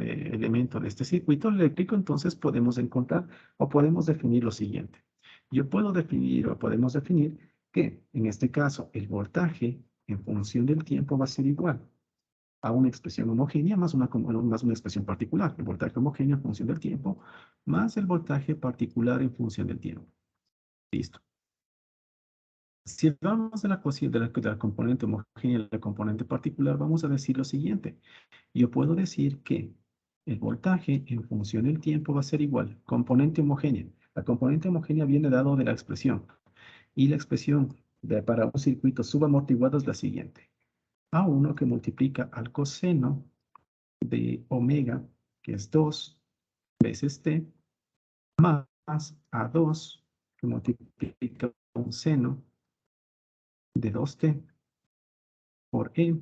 elemento de este circuito eléctrico, entonces podemos encontrar o podemos definir lo siguiente. Yo puedo definir o podemos definir que en este caso el voltaje en función del tiempo va a ser igual a una expresión homogénea más una expresión particular. El voltaje homogéneo en función del tiempo más el voltaje particular en función del tiempo. Listo. Si hablamos de la componente homogénea y la componente particular, vamos a decir lo siguiente. Yo puedo decir que el voltaje en función del tiempo va a ser igual. Componente homogénea. La componente homogénea viene dado de la expresión. Y la expresión para un circuito subamortiguado es la siguiente. A1 que multiplica al coseno de omega, que es 2 veces t, más A2 que multiplica un seno de 2t por e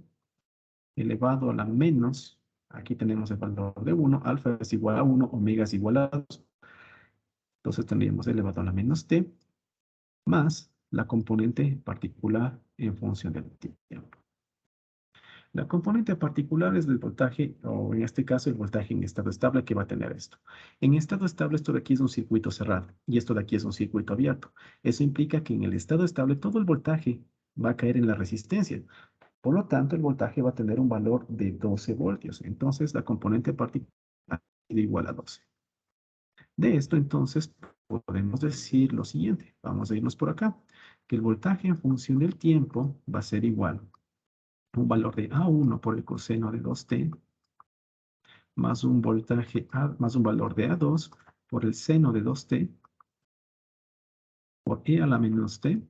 elevado a la menos, aquí tenemos el valor de 1, alfa es igual a 1, omega es igual a 2, entonces tendríamos elevado a la menos t, más la componente particular en función del tiempo. La componente particular es del voltaje, o en este caso el voltaje en estado estable que va a tener esto. En estado estable esto de aquí es un circuito cerrado y esto de aquí es un circuito abierto. Eso implica que en el estado estable todo el voltaje va a caer en la resistencia. Por lo tanto, el voltaje va a tener un valor de 12 voltios. Entonces, la componente particular es igual a 12. De esto, entonces, podemos decir lo siguiente. Vamos a irnos por acá. Que el voltaje en función del tiempo va a ser igual a un valor de A1 por el coseno de 2t más un más un valor de A2 por el seno de 2t por e a la menos t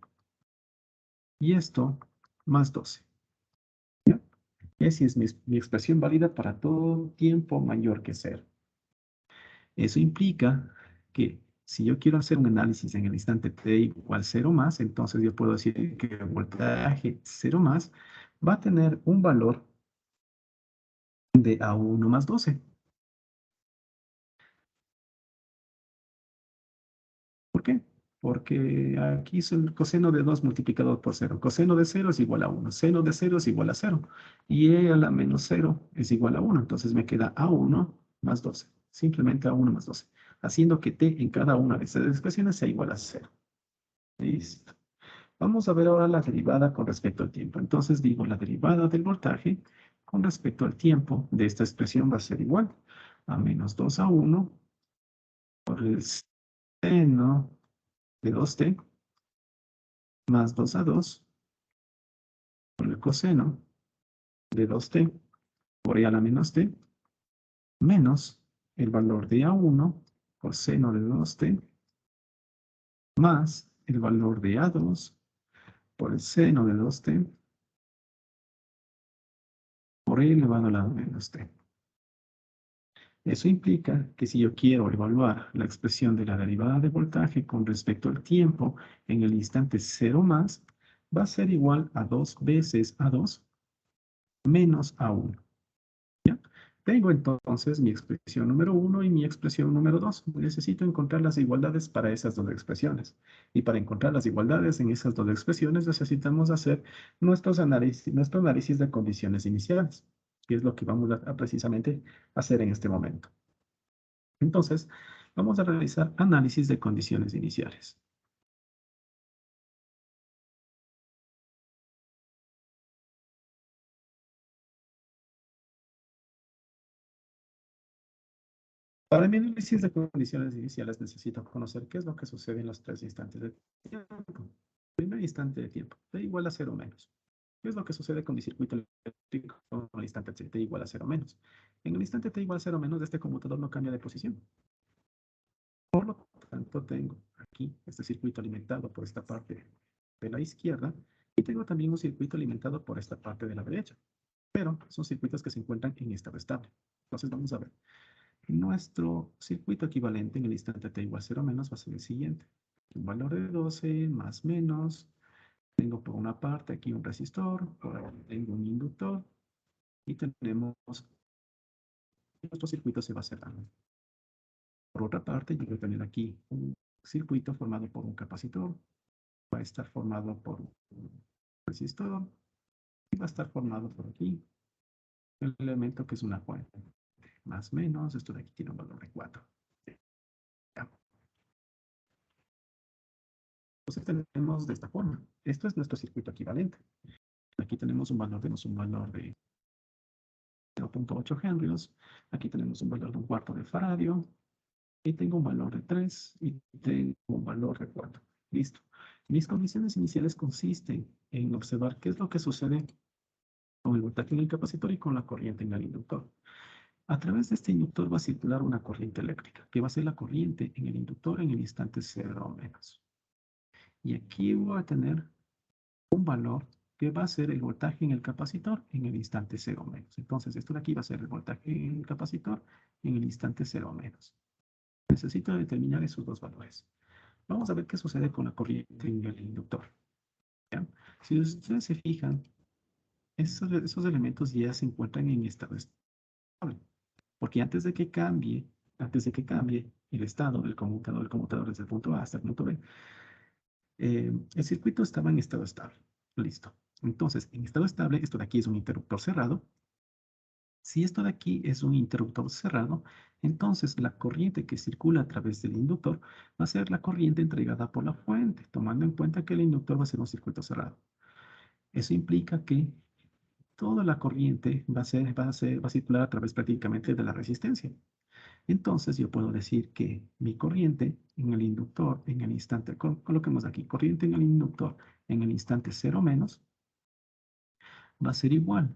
y esto más 12. Esa es mi expresión válida para todo tiempo mayor que 0. Eso implica que si yo quiero hacer un análisis en el instante t igual 0 más, entonces yo puedo decir que el voltaje 0 más va a tener un valor de A1 más 12. ¿Por qué? Porque aquí es el coseno de 2 multiplicado por 0. Coseno de 0 es igual a 1. Seno de 0 es igual a 0. Y e a la menos 0 es igual a 1. Entonces me queda A1 más 12. Simplemente A1 más 12. Haciendo que t en cada una de estas expresiones sea igual a 0. Listo. Vamos a ver ahora la derivada con respecto al tiempo. Entonces digo, la derivada del voltaje con respecto al tiempo de esta expresión va a ser igual a menos 2A1 por el seno de 2t más 2A2 por el coseno de 2t por e a la menos t menos el valor de A1 coseno de 2t más el valor de A2 por el seno de 2t por e elevado a la menos t. Eso implica que si yo quiero evaluar la expresión de la derivada de voltaje con respecto al tiempo en el instante 0 más, va a ser igual a 2 veces A2 menos A1. ¿Ya? Tengo entonces mi expresión número 1 y mi expresión número 2. Necesito encontrar las igualdades para esas dos expresiones. Y para encontrar las igualdades en esas dos expresiones necesitamos hacer nuestro análisis de condiciones iniciales, que es lo que vamos a precisamente hacer en este momento. Entonces, vamos a realizar análisis de condiciones iniciales. Para mi análisis de condiciones iniciales necesito conocer qué es lo que sucede en los tres instantes de tiempo. Primer instante de tiempo, t igual a 0 menos. ¿Qué es lo que sucede con mi circuito eléctrico en el instante t igual a 0 menos? En el instante t igual a 0 menos, este conmutador no cambia de posición. Por lo tanto, tengo aquí este circuito alimentado por esta parte de la izquierda y tengo también un circuito alimentado por esta parte de la derecha. Pero son circuitos que se encuentran en estado estable. Entonces vamos a ver. Nuestro circuito equivalente en el instante t igual a 0 menos va a ser el siguiente. Un valor de 12 más menos. Tengo por una parte aquí un resistor, por aquí tengo un inductor y tenemos, nuestro circuito se va cerrando. Por otra parte, yo voy a tener aquí un circuito formado por un capacitor, va a estar formado por un resistor y va a estar formado por aquí el elemento que es una fuente. Más menos, esto de aquí tiene un valor de 4. Entonces tenemos de esta forma. Esto es nuestro circuito equivalente. Aquí tenemos un valor de 0.8 henrios. Aquí tenemos un valor de 1/4 de faradio. Y tengo un valor de 3 y tengo un valor de 4. Listo. Mis condiciones iniciales consisten en observar qué es lo que sucede con el voltaje en el capacitor y con la corriente en el inductor. A través de este inductor va a circular una corriente eléctrica, que va a ser la corriente en el inductor en el instante 0 o menos. Y aquí voy a tener un valor que va a ser el voltaje en el capacitor en el instante 0 o menos. Entonces, esto de aquí va a ser el voltaje en el capacitor en el instante 0 o menos. Necesito determinar esos dos valores. Vamos a ver qué sucede con la corriente en el inductor. ¿Ya? Si ustedes se fijan, esos elementos ya se encuentran en estado estable. Porque antes de que cambie el estado del conmutador desde el punto A hasta el punto B, el circuito estaba en estado estable. Listo. Entonces, en estado estable, esto de aquí es un interruptor cerrado. Si esto de aquí es un interruptor cerrado, entonces la corriente que circula a través del inductor va a ser la corriente entregada por la fuente, tomando en cuenta que el inductor va a ser un circuito cerrado. Eso implica que toda la corriente va a circular a través prácticamente de la resistencia. Entonces yo puedo decir que mi corriente en el inductor en el instante, coloquemos aquí, corriente en el inductor en el instante 0 menos, va a ser igual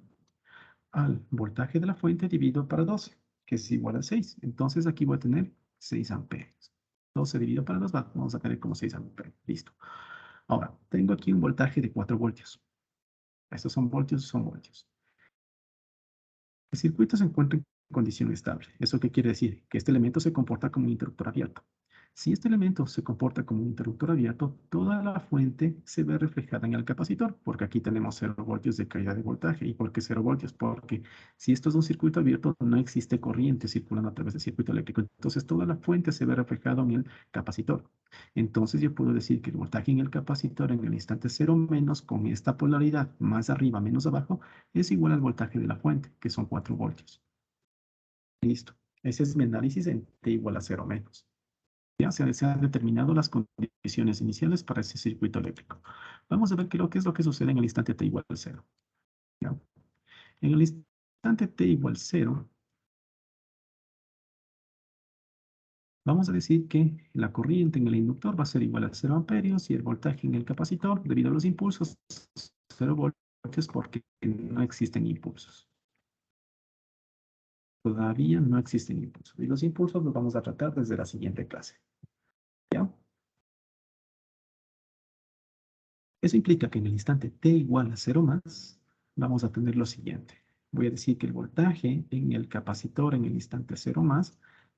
al voltaje de la fuente dividido para 12, que es igual a 6. Entonces aquí voy a tener 6 amperios. 12 dividido para 2, vamos a tener como 6 amperios. Listo. Ahora, tengo aquí un voltaje de 4 voltios. Estos son voltios. El circuito se encuentra en condición estable. ¿Eso qué quiere decir? Que este elemento se comporta como un interruptor abierto. Si este elemento se comporta como un interruptor abierto, toda la fuente se ve reflejada en el capacitor, porque aquí tenemos 0 voltios de caída de voltaje. ¿Y por qué 0 voltios? Porque si esto es un circuito abierto, no existe corriente circulando a través del circuito eléctrico. Entonces, toda la fuente se ve reflejada en el capacitor. Entonces, yo puedo decir que el voltaje en el capacitor en el instante 0 menos, con esta polaridad más arriba menos abajo, es igual al voltaje de la fuente, que son 4 voltios. Listo. Ese es mi análisis en T igual a 0 menos. Ya se han determinado las condiciones iniciales para ese circuito eléctrico. Vamos a ver qué es lo que sucede en el instante t igual a 0. ¿Ya? En el instante t igual a 0, vamos a decir que la corriente en el inductor va a ser igual a 0 amperios y el voltaje en el capacitor, debido a los impulsos, 0 voltios porque no existen impulsos. Todavía no existen impulsos. Y los impulsos los vamos a tratar desde la siguiente clase. ¿Ya? Eso implica que en el instante t igual a 0 más, vamos a tener lo siguiente. Voy a decir que el voltaje en el capacitor en el instante 0 más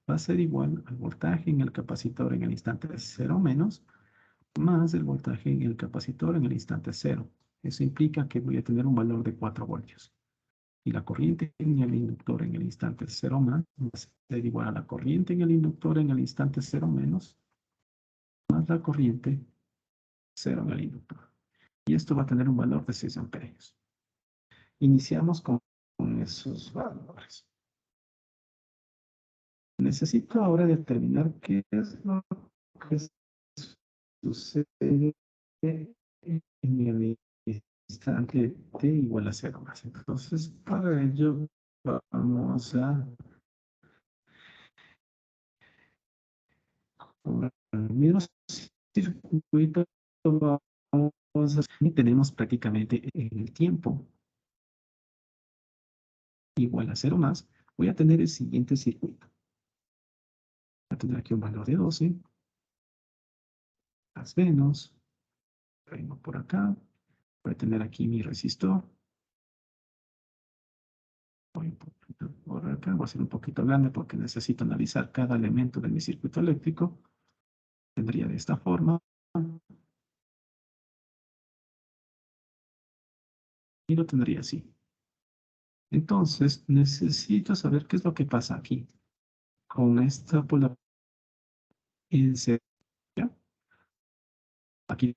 va a ser igual al voltaje en el capacitor en el instante 0 menos, más el voltaje en el capacitor en el instante 0. Eso implica que voy a tener un valor de 4 voltios. Y la corriente en el inductor en el instante 0 más va a ser igual a la corriente en el inductor en el instante 0 menos, más la corriente 0 en el inductor. Y esto va a tener un valor de 6 amperios. Iniciamos con esos valores. Necesito ahora determinar qué es lo que sucede en el instante t igual a 0 más. Entonces, para ello vamos a con el mismo circuito y tenemos prácticamente el tiempo igual a 0 más, voy a tener el siguiente circuito. Voy a tener aquí un valor de 12, más menos, vengo por acá, voy a tener aquí mi resistor, voy por acá, voy a ser un poquito grande porque necesito analizar cada elemento de mi circuito eléctrico. Tendría de esta forma, y lo tendría así. Entonces, necesito saber qué es lo que pasa aquí con esta polaridad. Aquí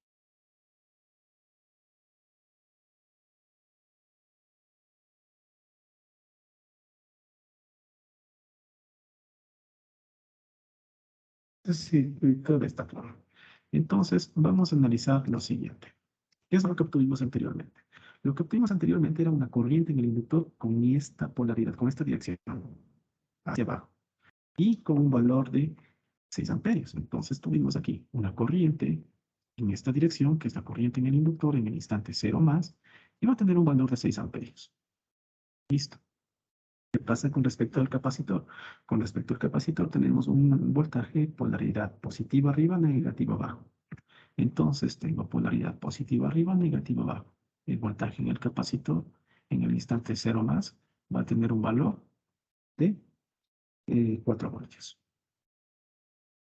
el circuito de esta forma. Entonces, vamos a analizar lo siguiente. ¿Qué es lo que obtuvimos anteriormente? Lo que obtuvimos anteriormente era una corriente en el inductor con esta polaridad, con esta dirección hacia abajo y con un valor de 6 amperios. Entonces tuvimos aquí una corriente en esta dirección, que es la corriente en el inductor en el instante 0 más, y va a tener un valor de 6 amperios. Listo. ¿Qué pasa con respecto al capacitor? Con respecto al capacitor tenemos un voltaje, polaridad positiva arriba, negativa abajo. Entonces tengo polaridad positiva arriba, negativa abajo. El voltaje en el capacitor en el instante 0 más va a tener un valor de 4 voltios.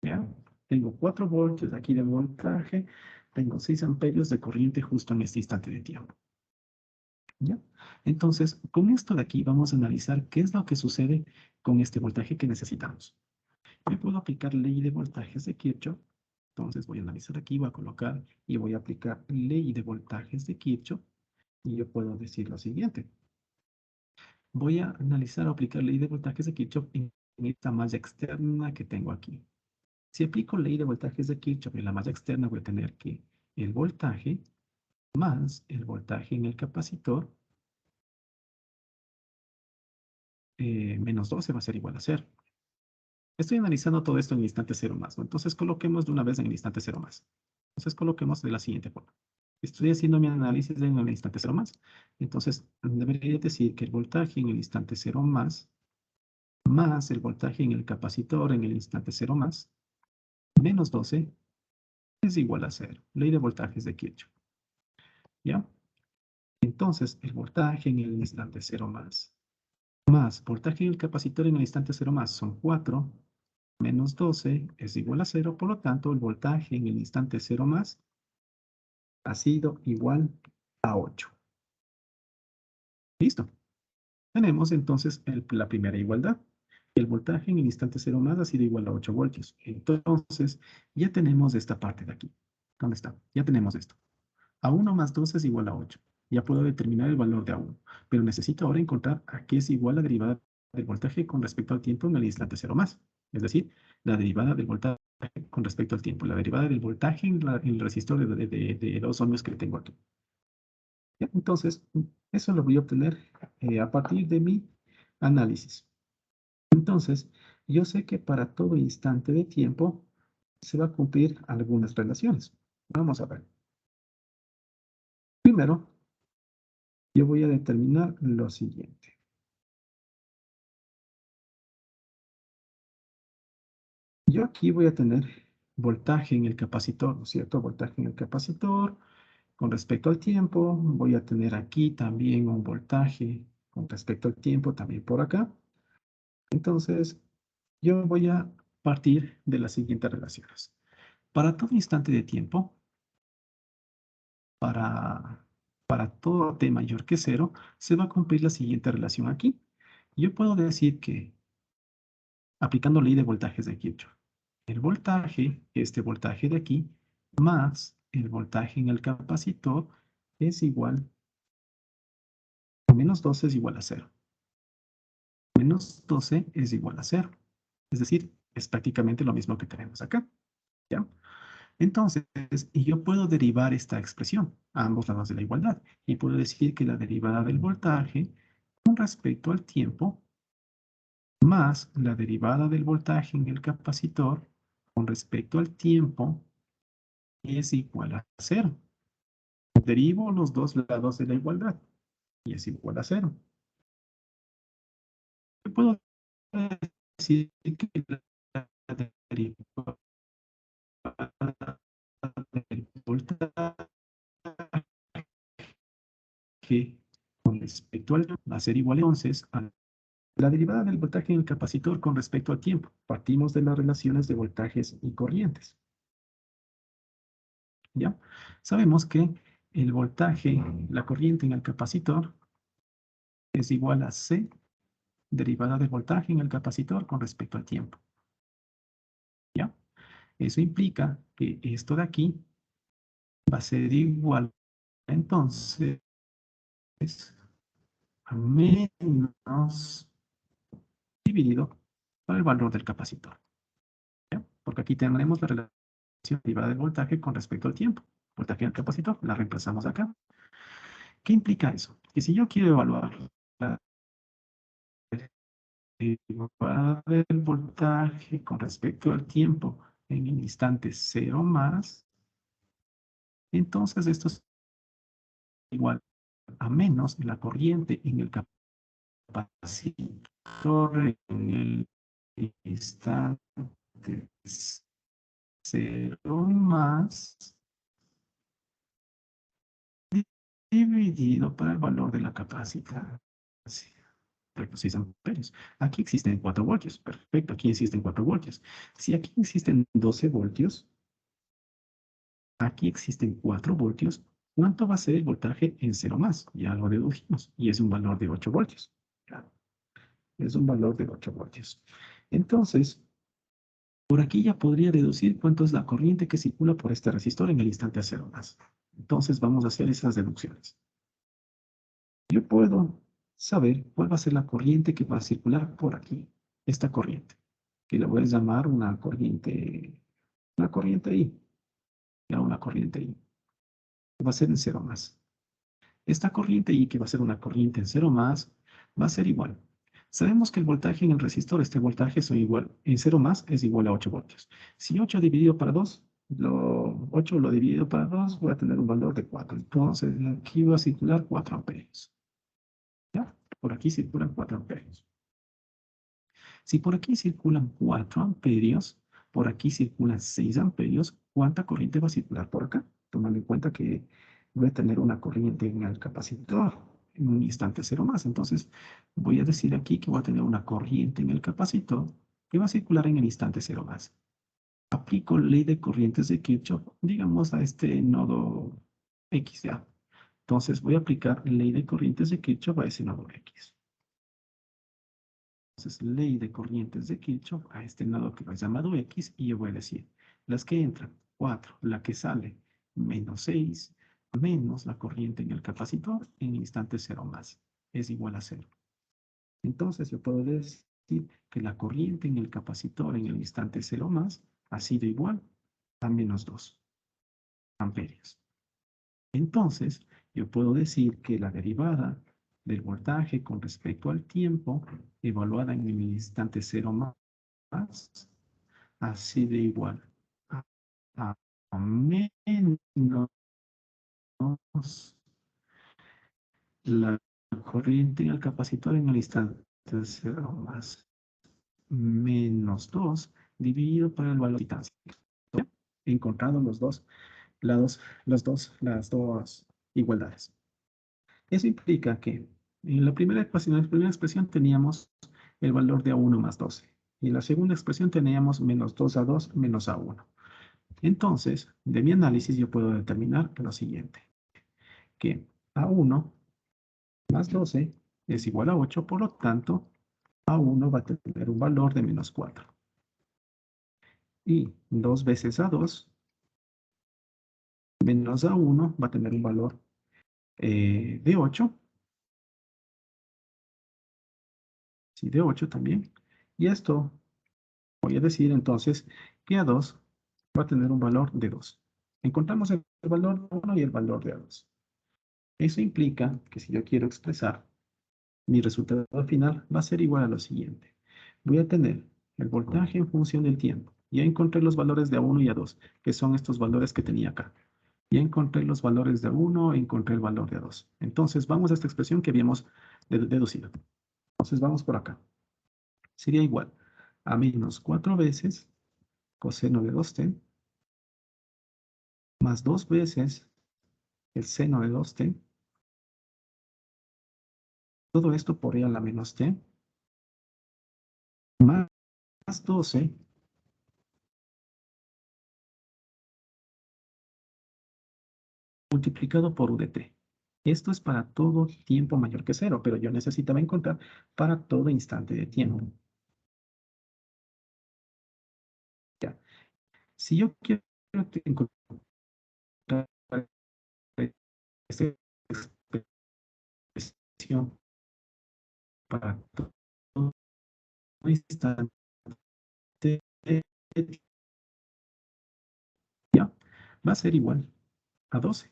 ¿Ya? Tengo 4 voltios aquí de voltaje, tengo 6 amperios de corriente justo en este instante de tiempo. ¿Ya? Entonces, con esto de aquí vamos a analizar qué es lo que sucede con este voltaje que necesitamos. Yo puedo aplicar ley de voltajes de Kirchhoff. Entonces voy a analizar aquí, voy a colocar y voy a aplicar ley de voltajes de Kirchhoff. Y yo puedo decir lo siguiente. Voy a analizar o aplicar ley de voltajes de Kirchhoff en esta malla externa que tengo aquí. Si aplico ley de voltajes de Kirchhoff en la malla externa, voy a tener que el voltaje más el voltaje en el capacitor menos 12 va a ser igual a 0. Estoy analizando todo esto en el instante 0 más, ¿no? Entonces coloquemos de una vez en el instante 0 más. Entonces coloquemos de la siguiente forma. Estoy haciendo mi análisis en el instante 0 más. Entonces debería decir que el voltaje en el instante 0 más el voltaje en el capacitor en el instante 0 más menos 12 es igual a 0. Ley de voltajes de Kirchhoff. ¿Ya? Entonces el voltaje en el instante 0 más voltaje en el capacitor en el instante 0 más son 4 menos 12 es igual a 0, por lo tanto el voltaje en el instante 0 más ha sido igual a 8. Listo. Tenemos entonces la primera igualdad. El voltaje en el instante 0 más ha sido igual a 8 voltios. Entonces ya tenemos esta parte de aquí. ¿Dónde está? Ya tenemos esto. A1 más 2 es igual a 8. Ya puedo determinar el valor de A1, pero necesito ahora encontrar a qué es igual la derivada del voltaje con respecto al tiempo en el instante 0 más. Es decir, la derivada del voltaje con respecto al tiempo, la derivada del voltaje en el resistor de 2 ohmios que tengo aquí. ¿Ya? Entonces, eso lo voy a obtener a partir de mi análisis. Entonces, yo sé que para todo instante de tiempo se va a cumplir algunas relaciones. Vamos a ver. Primero, yo voy a determinar lo siguiente. Yo aquí voy a tener voltaje en el capacitor, ¿no es cierto? Voltaje en el capacitor. Con respecto al tiempo, voy a tener aquí también un voltaje con respecto al tiempo, también por acá. Entonces, yo voy a partir de las siguientes relaciones. Para todo instante de tiempo, para todo t mayor que 0, se va a cumplir la siguiente relación aquí. Yo puedo decir que, aplicando ley de voltajes de Kirchhoff, el voltaje, este voltaje de aquí, más el voltaje en el capacitor es igual a menos 12 es igual a 0. Menos 12 es igual a 0. Es decir, es prácticamente lo mismo que tenemos acá. ¿Ya? Entonces, yo puedo derivar esta expresión a ambos lados de la igualdad. Y puedo decir que la derivada del voltaje con respecto al tiempo más la derivada del voltaje en el capacitor con respecto al tiempo es igual a 0. Derivo los dos lados de la igualdad y es igual a 0. Yo puedo decir que la derivada del voltaje con respecto al va a ser igual entonces a la derivada del voltaje en el capacitor con respecto al tiempo. Partimos de las relaciones de voltajes y corrientes. ¿Ya? Sabemos que el voltaje, la corriente en el capacitor es igual a C derivada del voltaje en el capacitor con respecto al tiempo. ¿Ya? Eso implica que esto de aquí va a ser igual entonces a menos dividido por el valor del capacitor. ¿Ya? Porque aquí tenemos la relación derivada del voltaje con respecto al tiempo. voltaje en el capacitor, la reemplazamos acá. ¿Qué implica eso? Que si yo quiero evaluar la derivada del voltaje con respecto al tiempo en el instante 0 más, entonces esto es igual a menos la corriente en el capacitor en el instante 0 más dividido por el valor de la capacidad. 6 amperios. Aquí existen 4 voltios. Perfecto, aquí existen 4 voltios. Si aquí existen 12 voltios, aquí existen 4 voltios, ¿cuánto va a ser el voltaje en 0 más? Ya lo dedujimos. Y es un valor de 8 voltios. Claro, es un valor de 8 voltios. Entonces, por aquí ya podría deducir cuánto es la corriente que circula por este resistor en el instante a 0 más. Entonces, vamos a hacer esas deducciones. Yo puedo saber cuál va a ser la corriente que va a circular por aquí. Esta corriente, que le voy a llamar una corriente I. Ya una corriente I. Que va a ser en 0 más. Esta corriente I, que va a ser una corriente en 0 más, va a ser igual. Sabemos que el voltaje en el resistor, este voltaje son igual, en 0 más es igual a 8 voltios. Si 8 dividido para 2, 8 lo dividido para 2, voy a tener un valor de 4. Entonces, aquí va a circular 4 amperios. ¿Ya? Por aquí circulan 4 amperios. Si por aquí circulan 4 amperios, por aquí circulan 6 amperios, ¿cuánta corriente va a circular por acá? Tomando en cuenta que voy a tener una corriente en el capacitor en un instante 0 más. Entonces, voy a decir aquí que voy a tener una corriente en el capacitor que va a circular en el instante 0 más. Aplico ley de corrientes de Kirchhoff, digamos, a este nodo X, ¿ya? Entonces, voy a aplicar ley de corrientes de Kirchhoff a ese nodo X. Entonces, ley de corrientes de Kirchhoff a este nodo que es llamado X, y yo voy a decir, las que entran, 4, la que sale, menos 6, menos la corriente en el capacitor en instante 0 más, es igual a 0. Entonces, yo puedo decir que la corriente en el capacitor en el instante 0 más ha sido igual a menos 2 amperios. Entonces, yo puedo decir que la derivada del voltaje con respecto al tiempo, evaluada en el instante 0 más, así de igual a menos la corriente en el capacitor en el instante 0 más menos 2 dividido por el valor de distancia. He encontrado los dos lados, las dos igualdades. Eso implica que en la primera expresión teníamos el valor de A1 más 12. Y en la segunda expresión teníamos menos 2A2 menos A1. Entonces, de mi análisis yo puedo determinar lo siguiente, que A1 más 12 es igual a 8, por lo tanto, A1 va a tener un valor de menos 4. Y 2 veces A2 menos A1 va a tener un valor de 8. Sí, de 8 también. Y esto, voy a decir entonces que A2 va a tener un valor de 2. Encontramos el valor de 1 y el valor de A2. Eso implica que si yo quiero expresar mi resultado final, va a ser igual a lo siguiente. Voy a tener el voltaje en función del tiempo. Ya encontré los valores de A1 y A2, que son estos valores que tenía acá. Ya encontré los valores de A1 e encontré el valor de A2. Entonces, vamos a esta expresión que habíamos deducido. Entonces, vamos por acá. Sería igual a menos 4 veces coseno de 2t más 2 veces el seno de 2t. Todo esto por e a la menos t más 12 multiplicado por u de t. Esto es para todo tiempo mayor que 0, pero yo necesitaba encontrar para todo instante de tiempo. Ya. Si yo quiero encontrar esta expresión para todo instante de tiempo, ya, va a ser igual a 12.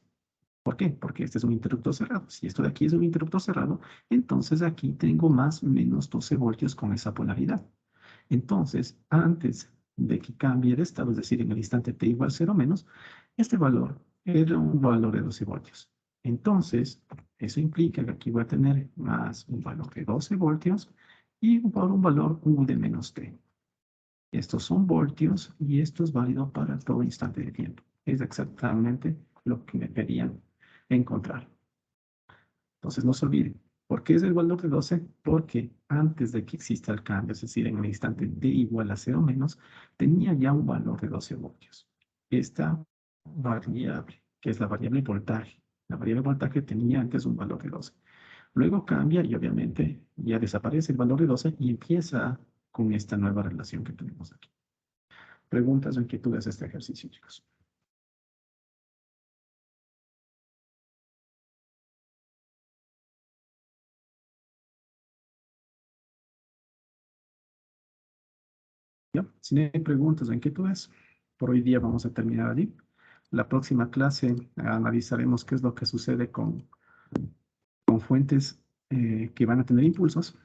¿Por qué? Porque este es un interruptor cerrado. Si esto de aquí es un interruptor cerrado, entonces aquí tengo más o menos 12 voltios con esa polaridad. Entonces, antes de que cambie de estado, es decir, en el instante t igual 0 menos, este valor era un valor de 12 voltios. Entonces, eso implica que aquí voy a tener más un valor de 12 voltios y un valor U de menos t. Estos son voltios y esto es válido para todo instante de tiempo. Es exactamente lo que me pedían encontrar. Entonces, no se olviden. ¿Por qué es el valor de 12? Porque antes de que exista el cambio, es decir, en el instante t igual a 0 menos, tenía ya un valor de 12 voltios. Esta variable, que es la variable voltaje, la variable voltaje tenía antes un valor de 12. Luego cambia y obviamente ya desaparece el valor de 12 y empieza con esta nueva relación que tenemos aquí. Preguntas o inquietudes de este ejercicio, chicos. ¿Ya? Si no hay preguntas o inquietudes, por hoy día vamos a terminar allí. La próxima clase analizaremos qué es lo que sucede con fuentes que van a tener impulsos